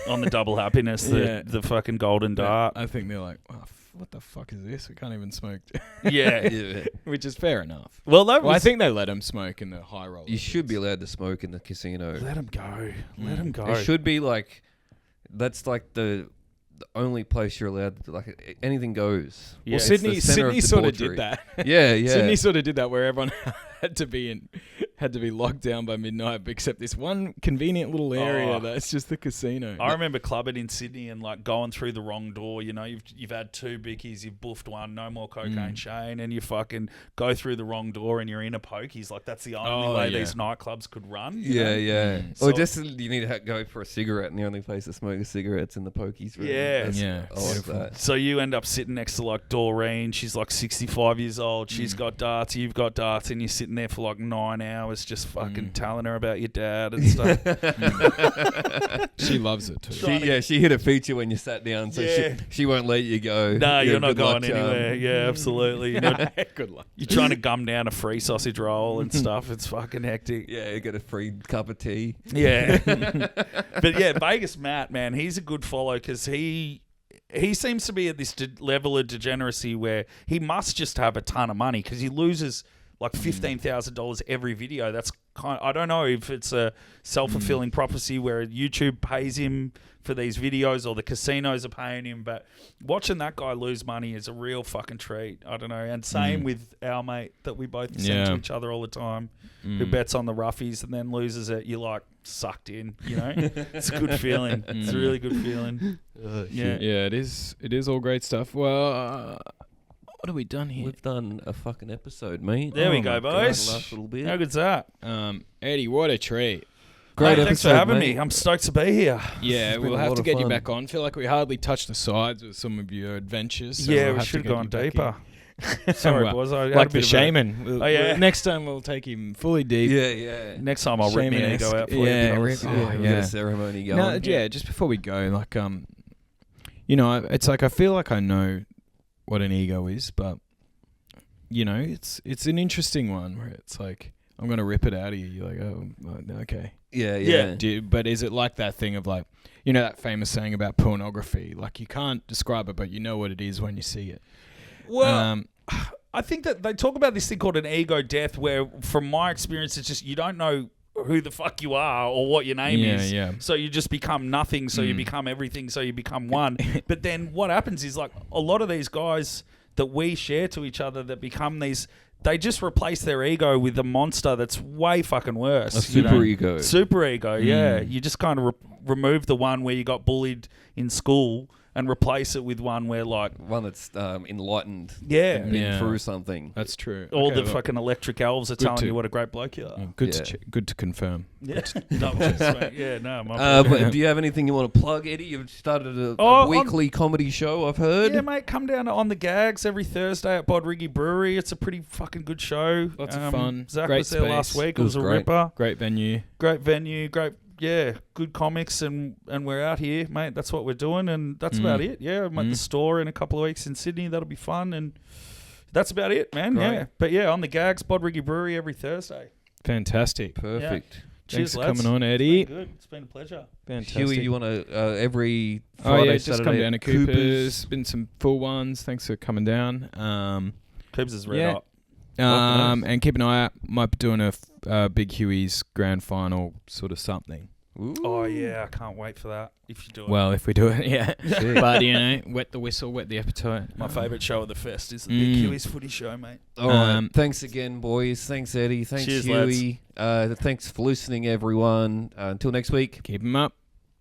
On the double happiness, the fucking golden dart. I think they're like, what the fuck is this? We can't even smoke. Yeah. Which is fair enough. Well, I think they let them smoke in the high roller. You should be allowed to smoke in the casino. Let them go. Let them go. It should be like, that's like the only place you're allowed to, like, anything goes. Well, It's the Sydney centre of sort of debauchery. did that. Yeah. Sydney sort of did that where everyone had to be locked down by midnight, except this one convenient little area that's just the casino. I remember clubbing in Sydney and like going through the wrong door. You've had 2 bickies, you've buffed one, no more cocaine, Shane, and you fucking go through the wrong door and you're in a pokies. Like that's the only way these nightclubs could run. You know? Or So- just you need to go for a cigarette, and the only place to smoke a cigarette's in the pokies room. Yeah. I like that. So you end up sitting next to like Doreen. She's like 65 years old. She's got darts. You've got darts, and you're sitting there for like 9 hours just fucking telling her about your dad and stuff. She loves it too. She hit a feature when you sat down, so she won't let you go. No, Yeah, you're not good luck, going anywhere. Yeah, absolutely. Good luck. You're trying to gum down a free sausage roll and stuff. It's fucking hectic. Yeah, you get a free cup of tea. Yeah. But yeah, Vegas Matt, man, he's a good follow because he seems to be at this level of degeneracy where he must just have a ton of money because he loses like $15,000 every video. That's I don't know if it's a self-fulfilling prophecy where YouTube pays him for these videos or the casinos are paying him, but watching that guy lose money is a real fucking treat. I don't know. And same with our mate that we both send to each other all the time, who bets on the roughies and then loses it. You're like sucked in, It's a good feeling. It's a really good feeling. Yeah, it is. It is all great stuff. Well, what have we done here? We've done a fucking episode, mate. There we Oh go, my God, boys. last little bit. How good's that? Eddie, what a treat. Great Mate, thanks for episode, having mate. me. I'm stoked to be here. Yeah, been we'll a have lot to of get you fun. back on. Feel like we hardly touched the sides with some of your adventures. So Yeah, we'll we have to should have get gone you back deeper. in. Sorry, Well, boys. I had like a the bit of shaman. yeah. Next time we'll take him fully deep. Yeah. Next time I'll rip my Shaman-esque. ego out for Yeah, you. rip- boys. oh, We yeah. got a ceremony going. No, yeah, just before we go, like, it's like I feel like I know what an ego is, but it's an interesting one where it's like I'm gonna rip it out of you. You're like, oh, okay. Yeah. But is it like that thing of like, that famous saying about pornography? Like you can't describe it, but you know what it is when you see it. Well, I think that they talk about this thing called an ego death where, from my experience, it's just you don't know who the fuck you are or what your name is. Yeah. So you just become nothing, so you become everything, so you become one. But then what happens is like a lot of these guys that we share to each other that become these, they just replace their ego with a monster that's way fucking worse. A super ego. Super ego, yeah. You just kind of remove the one where you got bullied in school and replace it with one where like... One that's enlightened. Yeah. Been Yeah. through something. That's true. All Okay, the well, fucking electric elves are telling to- you what a great bloke you are. good Yeah. good to confirm. Yeah. No, cheers, mate. Yeah, no, my But do you have anything you want to plug, Eddie? You've started a Oh, weekly comedy show, I've heard. Yeah, mate, come down to On the Gags every Thursday at Bodriggy Brewery. It's a pretty fucking good show. Lots of fun. Zach Great was there last space. week. It It was was a great. ripper. Great venue. Great venue. Good comics, and we're out here, mate. That's what we're doing, and that's about it. Yeah, I'm at the store in a couple of weeks in Sydney. That'll be fun, and that's about it, man. Great. Yeah, but yeah, On the Gags, Bodriggy Brewery every Thursday. Fantastic. Perfect. Thanks Cheers, for lads. coming on, Eddie. It's been good. It's been a pleasure. Fantastic. Huey, you want to every Friday, Oh yeah, just Saturday come down to at Cooper's. Been some full ones. Thanks for coming down. Coops is red Yeah. hot. And keep an eye out. Might be doing a big Huey's grand final sort of something. Ooh. Oh yeah, I can't wait for that. If you do it. Well, if we do it, yeah. Sick. But wet the whistle, wet the appetite. My favourite show of the fest is the Big Huey's footy show, mate. All right. Thanks Thanks again, boys. Thanks, Eddie. Thanks, Cheers, Huey. Thanks for listening, everyone. Until next week. Keep 'em up.